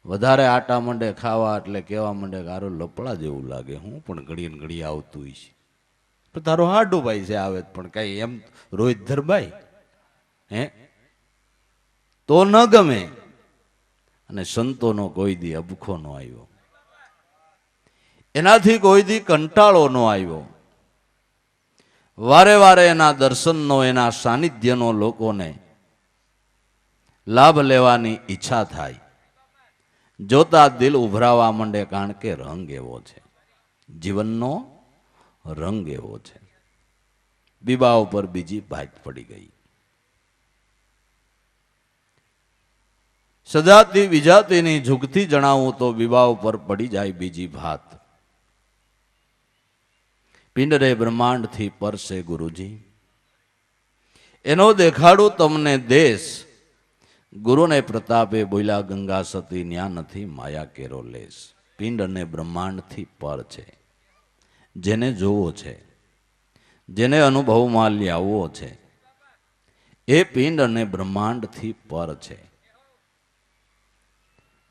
વધારે આટા માંડે ખાવા એટલે કહેવા માંડે કે આરો લપડા જેવું લાગે, હું પણ ઘડીએ ને ઘડીએ આવતું છે. પણ તારો હાડુભાઈ છે આવે પણ કઈ એમ રોહિતધરભાઈ હે તો ન ગમે. અને સંતોનો કોઈ દી અબખો ન આવ્યો, એનાથી કોઈ દી કંટાળો ન આવ્યો. વારે વારે એના દર્શનનો, એના સાનિધ્યનો લોકોને લાભ લેવાની ઈચ્છા થાય. જોતા દિલ ઉભરાવા માંડે, કારણ કે રંગ એવો છે, જીવનનો રંગ એવો છે. બીબા ઉપર બીજી ભાત પડી ગઈ. સજાતી વિજાતીની ઝુકતી જણાવું તો બીબા ઉપર પડી જાય બીજી ભાત. પિંડરે બ્રહ્માંડથી પરસે ગુરુજી, એનો દેખાડું તમને દેશ. ગુરુને પ્રતાપે બોલ્યા ગંગા સતી, ન્યા નથી માયા કેરો લેસ. પિંડ અને બ્રહ્માંડથી પર છે, જેને જોવો છે, જેને અનુભવમાં લાવવો છે, એ પિંડ અને બ્રહ્માંડથી પર છે.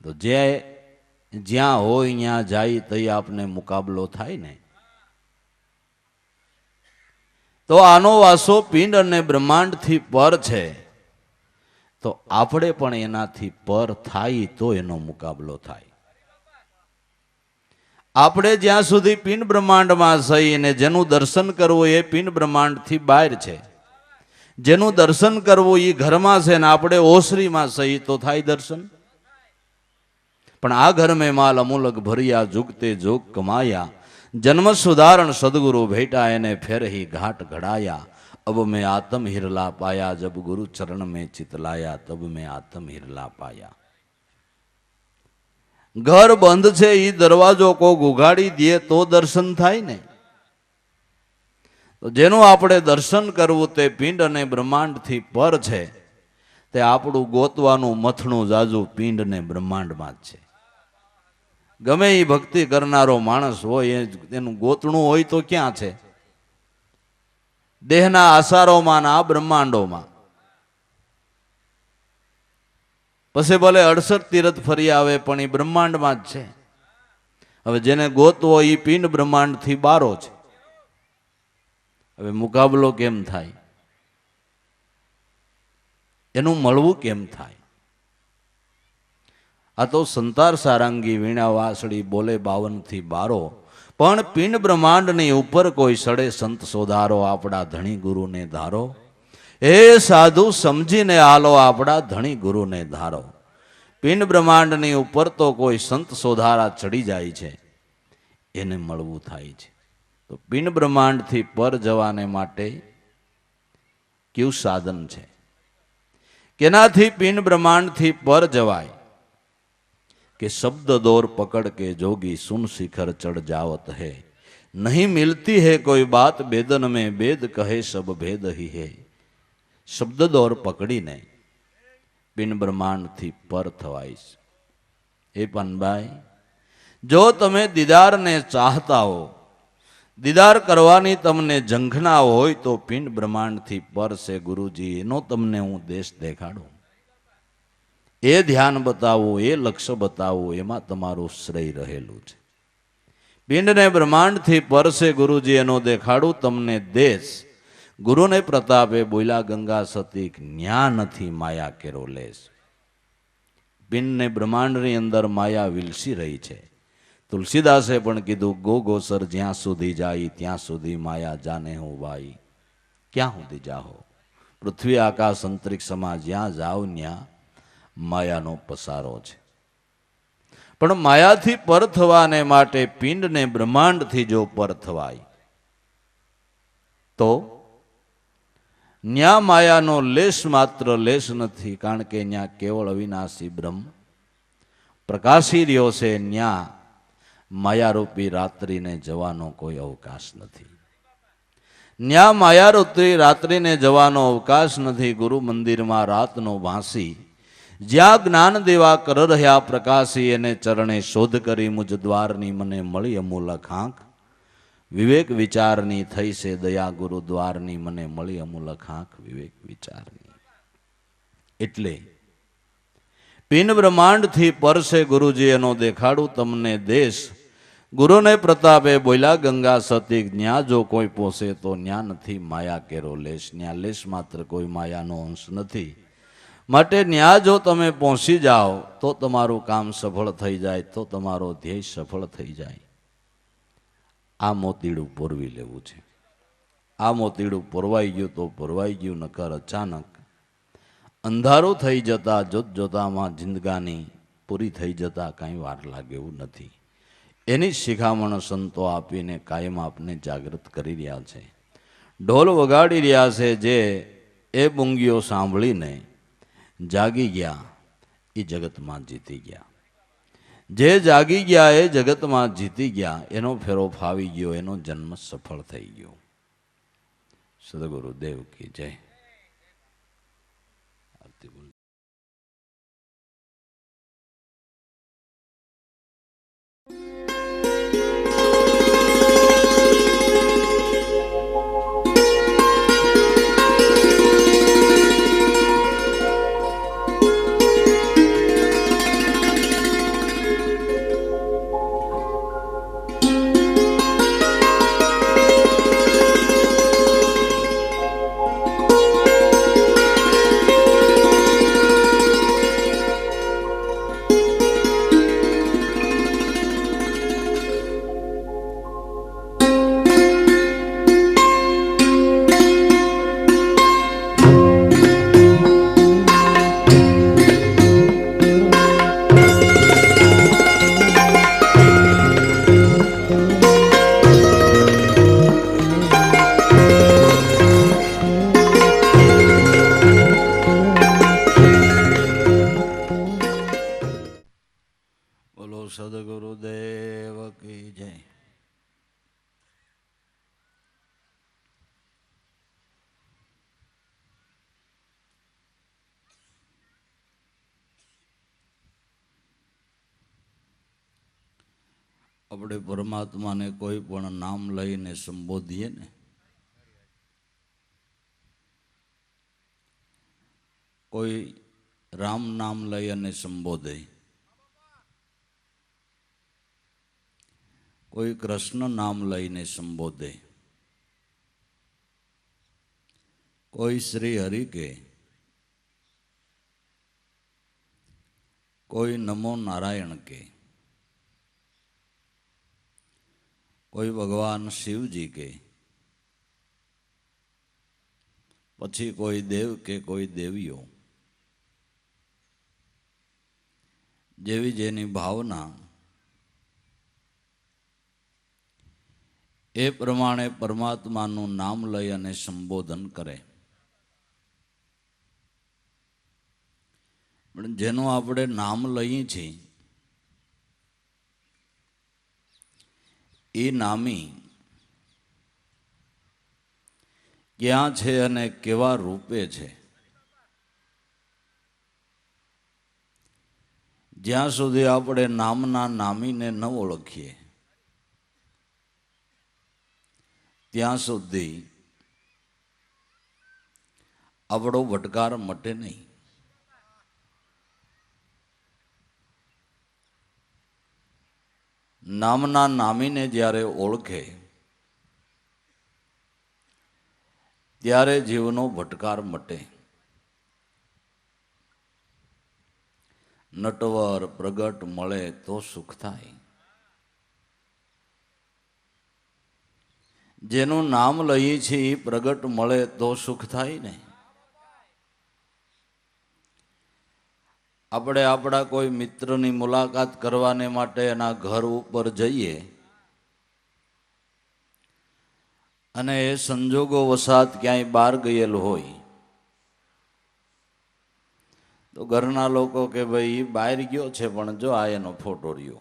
તો જ્યાં હોય ત્યાં જાય તઈ આપને મુકાબલો થાય ને. તો આનો વાસો પિંડ અને બ્રહ્માંડથી પર છે, તો આપણે પણ એનાથી પર થાય તો એનો મુકાબલો થાય. આપણે જ્યાં સુધી પિંડ બ્રહ્માંડમાં સહી, અને જેનું દર્શન કરવું એ પિંડ બ્રહ્માંડથી બહાર છે, જેનું દર્શન કરવું એ ઘરમાં છે, ને આપણે ઓસરીમાં સહી તો થાય દર્શન. પણ આ ઘર મેં માલ અમૂલક ભર્યા, જુગતે જોગ કમાયા, જન્મ સુધારણ સદગુરુ ભેટા, એને ફેર ही घाट घड़ाया. अब मैं आत्म हिरला पाया, जब गुरु चरण में चितलाया, तब मैं आत्म हिरला पाया. ઘર બંધ છે એ દરવાજો કોક ઉઘાડી દે તો દર્શન થાય ને. તો જેનું આપણે દર્શન કરવું તે પિંડ અને બ્રહ્માંડથી પર છે, તે આપણું ગોતવાનું મથણું જાજુ પિંડ ને બ્રહ્માંડમાં જ છે. ગમે એ ભક્તિ કરનારો માણસ હોય એનું ગોતણું હોય તો ક્યાં છે? દેહના આસારોમાં, આ બ્રહ્માંડોમાં. પછી ભલે 68 તીરથ ફરી આવે પણ એ બ્રહ્માંડમાં જ છે. હવે જેને ગોતવો એ પિંડ બ્રહ્માંડથી બારો છે. હવે મુકાબલો કેમ થાય? એનું મળવું કેમ થાય? આ તો સંતાર સારંગી વીણા વાસળી બોલે 52થી બારો, પણ પિંડ બ્રહ્માંડની ઉપર કોઈ સડે સંત સોધારો, આપણા ધણી ગુરુને ધારો. એ સાધુ સમજીને હાલો, આપણા ધણી ગુરુને ધારો. પિંડ બ્રહ્માંડની ઉપર તો કોઈ સંત સોધારા ચડી જાય છે, એને મળવું થાય છે. તો પિંડ બ્રહ્માંડથી પર જવાને માટે કેવું સાધન છે? કેનાથી પિંડ બ્રહ્માંડથી પર જવાય? કે શબ્દ દોર પકડ કે જોગી સુન શિખર ચढ़ जावत है, नहीं मिलती है कोई बात बेदन में बेद कहे सब भेद ही है. શબ્દ દોર પકડીને પિંડ બ્રહ્માંડથી પર થવાય છે. એ પનભાઈ, જો તમે દીદારને ચાહતા હો, દીદાર કરવાની તમને ઝંખના હોય તો પિંડ બ્રહ્માંડથી પર છે ગુરુજી, એનો તમને હું દેશ દેખાડું. એ ધ્યાન બતાવો, એ લક્ષ્ય બતાવો, એમાં તમારું શ્રેય રહેલું છે. પિંડને બ્રહ્માંડથી પર છે ગુરુજી, એનો દેખાડું તમને દેશ. ગુરુને પ્રતાપે બોલ્યા ગંગા સતી, ન્યા નથી માયા કેરો લેશ. પિંડને બ્રહ્માંડની અંદર માયા વિલસી રહી છે. તુલસીદાસે પણ કીધું, ગો ગોસર જ્યાં સુધી જાય ત્યાં સુધી માયા જાને હો ભાઈ. ક્યાં સુધી જાઓ? પૃથ્વી આકાશ અંતરિક્ષમાં જ્યાં જાઓ ત્યાં માયાનો પસારો છે. પણ માયાથી પર થવાને માટે પિંડને બ્રહ્માંડથી જો પર થવાય તો ન્યા માયાનો લેશ માત્ર લેશ નથી, કારણ કે ન્યા કેવળ અવિનાશી બ્રહ્મ પ્રકાશી રહ્યો છે. ન્યા માયારૂપી રાત્રિને જવાનો કોઈ અવકાશ નથી. ન્યા માયારૂપી રાત્રિને જવાનો અવકાશ નથી. ગુરુ મંદિરમાં રાતનો વાંસી જ્યાં જ્ઞાન દેવા કર રહ્યા પ્રકાશી, એને ચરણે શોધ કરી મુજ દ્વારની મને મળી અમૂલક આંખ. વિવેક વિચારની થઈ છે દયા ગુરુ દ્વારની મને મળી અમૂલક આંખ વિવેક વિચારની. એટલે પિંડ બ્રહ્માંડથી પરસે ગુરુજી, એનો દેખાડું તમને દેશ. ગુરુને પ્રતાપે બોલ્યા ગંગા સતી, ન્યા જો કોઈ પોસે તો ન્યા નથી માયા કેરો લેશ. ન્યા લેશ માત્ર કોઈ માયાનો અંશ નથી. માટે ન્યા જો તમે પહોંચી જાઓ તો તમારું કામ સફળ થઈ જાય, તો તમારો ધ્યેય સફળ થઈ જાય. આ મોતીડું પોરવી લેવું છે. આ મોતીડું પોરવાઈ ગયું તો પોરવાઈ ગયું, નકર અચાનક અંધારું થઈ જતા જોત જોતામાં જિંદગાની પૂરી થઈ જતા કાંઈ વાર લાગે એવું નથી. એની શિખામણ સંતો આપીને કાયમ આપને જાગૃત કરી રહ્યા છે. ઢોલ વગાડી રહ્યા છે. જે એ બુંગીઓ સાંભળીને જાગી ગયા એ જગતમાં જીતી ગયા. જે જાગી ગયા એ જગતમાં જીતી ગયા. એનો ફેરો ફાવી ગયો, એનો જન્મ સફળ થઈ ગયો. સદગુરુદેવ કી જય. સદગુરુદેવ કી જય. આપણે પરમાત્માને કોઈ પણ નામ લઈને સંબોધીએ ને, કોઈ રામ નામ લઈ અને સંબોધે, કોઈ કૃષ્ણ નામ લઈને સંબોધે, કોઈ શ્રી હરિ કે, કોઈ નમો નારાયણ કે, કોઈ ભગવાન શિવજી કે, પછી કોઈ દેવ કે કોઈ દેવીઓ, જેવી જેની ભાવના એ પ્રમાણે પરમાત્માનું નામ લઈ અને સંબોધન કરે. પણ જેનું આપણે નામ લઈએ છીએ એ નામી ક્યાં છે અને કેવા રૂપે છે, જ્યાં સુધી આપણે નામના નામીને ન ઓળખીએ ત્યાં સુધી આપણો વટકાર મટે નહીં. નામના નામીને જ્યારે ઓળખે ત્યારે જીવનો ભટકાર મટે. નટવર પ્રગટ મળે તો સુખ થાય. જેનું નામ લઈએ છીએ એ પ્રગટ મળે તો સુખ થાય ને. આપણે આપણા કોઈ મિત્રની મુલાકાત કરવાને માટે એના ઘર ઉપર જઈએ અને એ સંજોગો વસાત ક્યાંય બહાર ગયેલ હોય તો ઘરના લોકો કે ભાઈ બહાર ગયો છે પણ જો આ એનો ફોટો રહ્યો,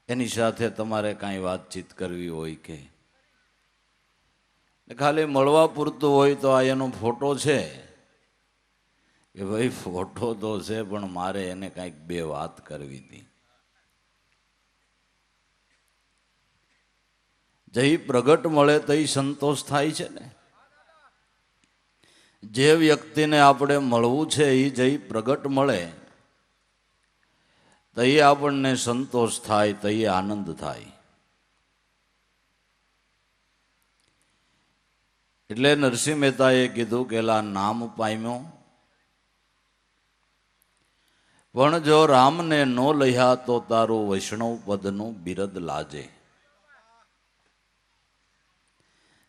એની સાથે તમારે કાંઈ વાતચીત કરવી હોય કે ખાલી મળવા પૂરતું હોય તો આ એનો ફોટો છે કે ભાઈ ફોટો તો છે પણ મારે એને કાંઈક બે વાત કરવી હતી. જઈ પ્રગટ મળે તો સંતોષ થાય છે ને. જે વ્યક્તિને આપણે મળવું છે એ જઈ પ્રગટ મળે તો એ આપણને સંતોષ થાય, તો એ આનંદ થાય. એટલે નરસિંહ મહેતાએ કીધું કે લા નામ પામ્યો પણ જો રામને નો લહ્યા તો તારું વૈષ્ણવ પદનું બિરદ લાજે.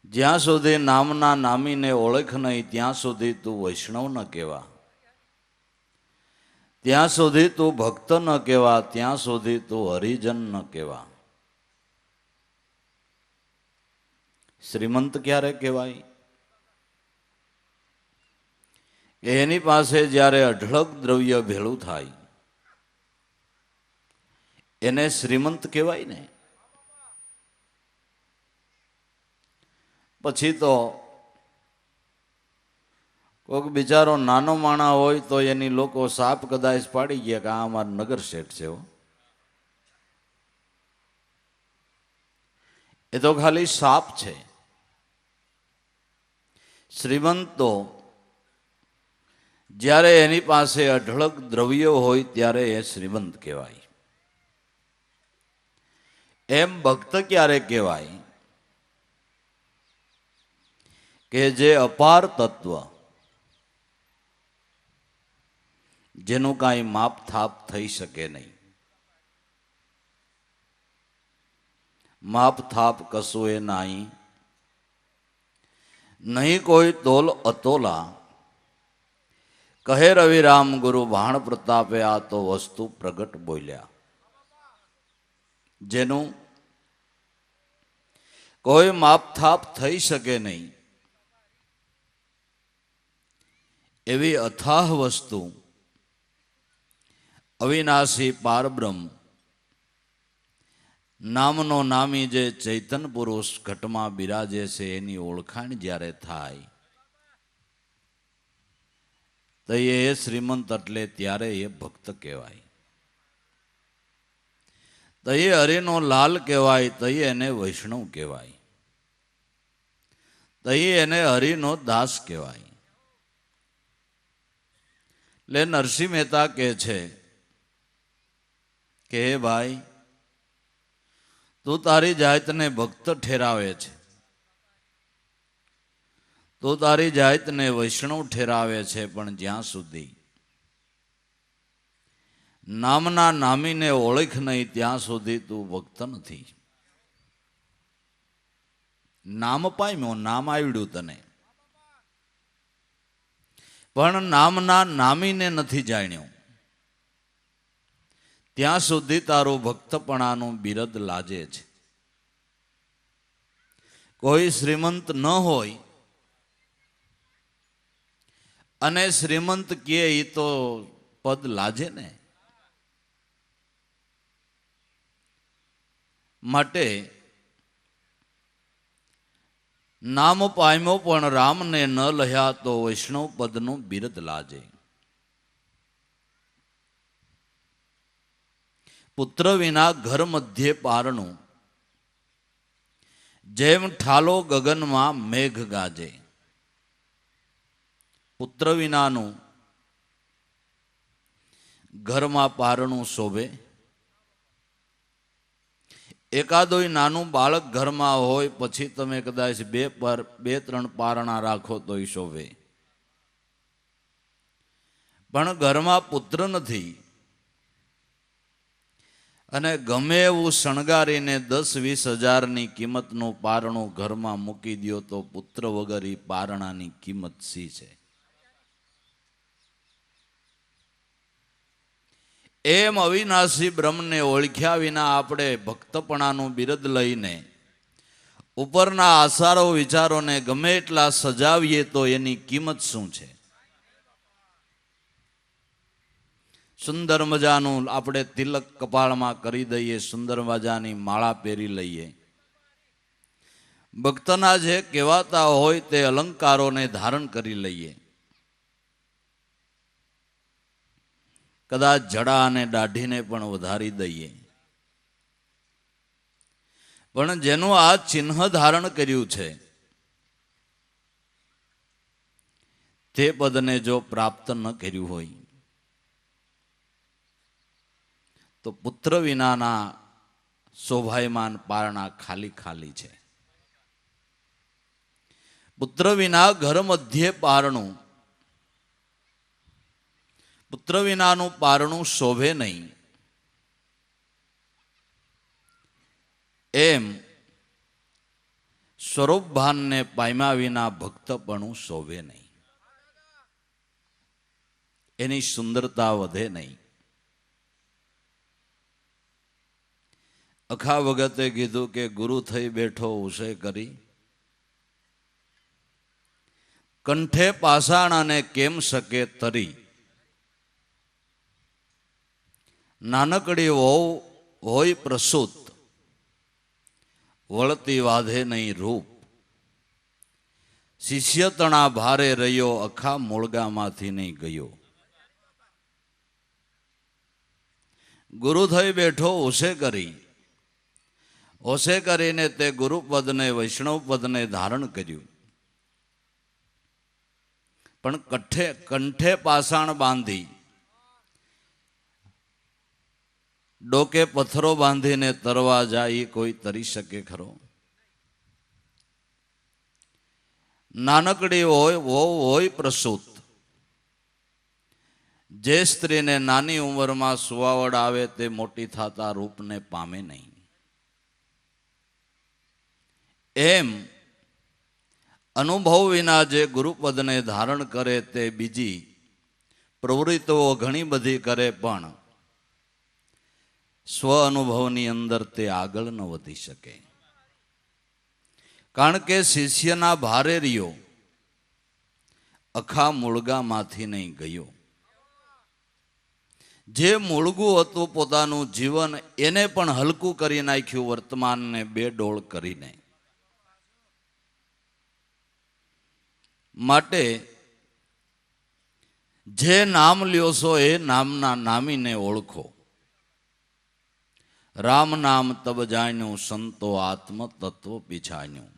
જ્યાં સુધી નામના નામીને ઓળખ નહીં ત્યાં સુધી તું વૈષ્ણવ ન કહેવા, ત્યાં સુધી તું ભક્ત ન કહેવા, ત્યાં સુધી તું હરિજન ન કહેવા. શ્રીમંત ક્યારે કહેવાય? એની પાસે જ્યારે અઢળક દ્રવ્ય ભેળું થાય એને શ્રીમંત કહેવાય ને. પછી તો કોઈક બિચારો નાનો માણા હોય તો એની લોકો સાપ કદાચ પાડી ગયા કે આ અમારો નગર શેઠ છે. એ તો ખાલી સાપ છે. શ્રીમંત તો જ્યારે એની પાસે અઢળક દ્રવ્યો હોય ત્યારે એ શ્રીમંત કહેવાય. એમ ભક્ત ક્યારે કહેવાય? કે જે અપાર તત્વ, જેનું કાંઈ માપ થાપ થઈ શકે નહીં. માપ થાપ કશું એ નહીં, નહીં કોઈ તોલ અતોલા. કહે રવિરામ ગુરુ ભાણ પ્રતાપે આ તો વસ્તુ પ્રગટ બોલ્યા. જેનું કોઈ માપ થાપ થઈ શકે નહીં એવી અથાહ વસ્તુ અવિનાશી પારબ્રહ્મ નામનો નામી જે ચૈતન પુરુષ ઘટમાં બિરાજે છે એની ઓળખાણ જ્યારે થાય તો એ શ્રીમંત એટલે ત્યારે એ ભક્ત કહેવાય. તો એ હરિનો લાલ કહેવાય, તો એને વૈષ્ણવ કહેવાય, તો એને હરિનો દાસ કહેવાય. એટલે નરસિંહ મહેતા કહે છે કે હે ભાઈ, તું તારી જાતને ભક્ત ઠેરાવે છે, તું તારી જાતને વૈષ્ણવ ઠેરાવે છે, પણ જ્યાં સુધી નામના નામીને ઓળખ નહીં ત્યાં સુધી તું ભક્ત નથી. નામ પામ્યો, નામ આવડ્યું તને, પણ નામના નામીને નથી જાણ્યો ત્યાં સુધી તારું ભક્તપણાનું બિરદ લાજે છે. કોઈ શ્રીમંત ન હોય અને શ્રીમંત કે એ તો પદ લાજે ને. માટે નામ પામ્યો પણ રામને ન લહ્યા તો વૈષ્ણવ પદનું બિરદ લાજે. પુત્ર વિના ઘર મધ્યે પારણું, જેમ ઠાલો ગગનમાં મેઘ ગાજે, પુત્ર વિનાનું ઘરમાં પારણું શોભે. એકાદોય નાનું બાળક ઘરમાં હોય પછી તમે કદાચ બે ત્રણ પારણા રાખો તોય શોભે, પણ ઘરમાં પુત્ર નથી અને ગમે એવું શણગારીને 10-20 હજારની કિંમતનું પારણું ઘરમાં મૂકી દો તો પુત્ર વગર એ પારણાની કિંમત શી છે? એમ અવિનાશી બ્રહ્મને ઓળખ્યા વિના આપણે ભક્તપણાનું બિરદ લઈને ઉપરના આસારો વિચારોને ગમે એટલા સજાવીએ તો એની કિંમત શું છે? સુંદર મજાનું આપણે તિલક કપાળમાં કરી દઈએ, સુંદર મજાની માળા પહેરી લઈએ, ભક્તના જે કહેવાતા હોય તે અલંકારોને ધારણ કરી લઈએ, કદાચ જડા અને દાઢીને પણ વધારી દઈએ, પણ જેનું આ ચિહ્ન ધારણ કર્યું છે તે પદને જો પ્રાપ્ત ન કર્યું હોય તો પુત્ર વિનાના શોભાયમાન પારણા ખાલી ખાલી છે. પુત્ર વિના ઘર મધ્યે પારણું, પુત્ર વિનાનું પારણું શોભે નહીં. એમ સ્વરૂપ ભાનને પામ્યા વિના ભક્તપણું શોભે નહીં, એની સુંદરતા વધે નહીં. અખા વખતે કીધું કે ગુરુ થઈ બેઠો ઉસે કરી, કંઠે પાષાણાને કેમ શકે તરી. નાનકડી હોય પ્રસૂત, વળતી વાધે નહીં રૂપ. શિષ્ય તણા ભારે રહ્યો, અખા મૂળગામાંથી નહીં ગયો. ગુરુ થઈ બેઠો ઉસે કરી, ઓસે કરીને તે ગુરુપદને વૈષ્ણવ પદને ધારણ કર્યું, પણ કંઠે પાષાણ બાંધી, ડોકે પથ્થરો બાંધીને તરવા જાય કોઈ તરી શકે ખરો? નાનકડી હોય પ્રસૂત, જે સ્ત્રીને નાની ઉંમરમાં સુવાવડ આવે તે મોટી થતા રૂપને પામે નહીં. એમ અનુભવ વિના જે ગુરુપદને ધારણ કરે તે બીજી પ્રવૃત્તિઓ ઘણી બધી કરે પણ સ્વ અનુભવની અંદર તે આગળ ન વધી શકે. કારણ કે શિષ્યના ભારે રહ્યો, અખા મૂળગામાંથી નહીં ગયો. જે મૂળગું હતું પોતાનું જીવન એને પણ હલકું કરી નાખ્યું, વર્તમાનને બેડોળ કરીને. માટે જે નામ લ્યો છો એ નામના નામીને ઓળખો. રામ નામ તબ જાણ્યું, સંતો આત્મ તત્વ પીછાણ્યું.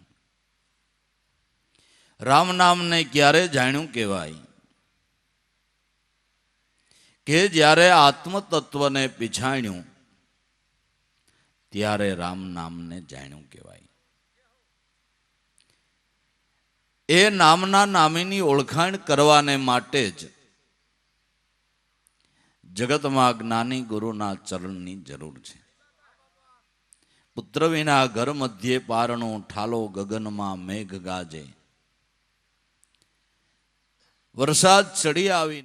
રામ નામને ક્યારે જાણ્યું કહેવાય? કે જ્યારે આત્મ તત્વને પીછાણ્યું ત્યારે રામ નામને જાણ્યું કહેવાય. એ નામના નામીની ઓળખાણ કરવાને માટે જ જગતમાં જ્ઞાની ગુરુના ચરણની જરૂર છે. પુત્ર વિના ઘર મધ્યે પારણું, ઠાલો ગગનમાં મેઘ ગાજે. વરસાદ ચડી આવી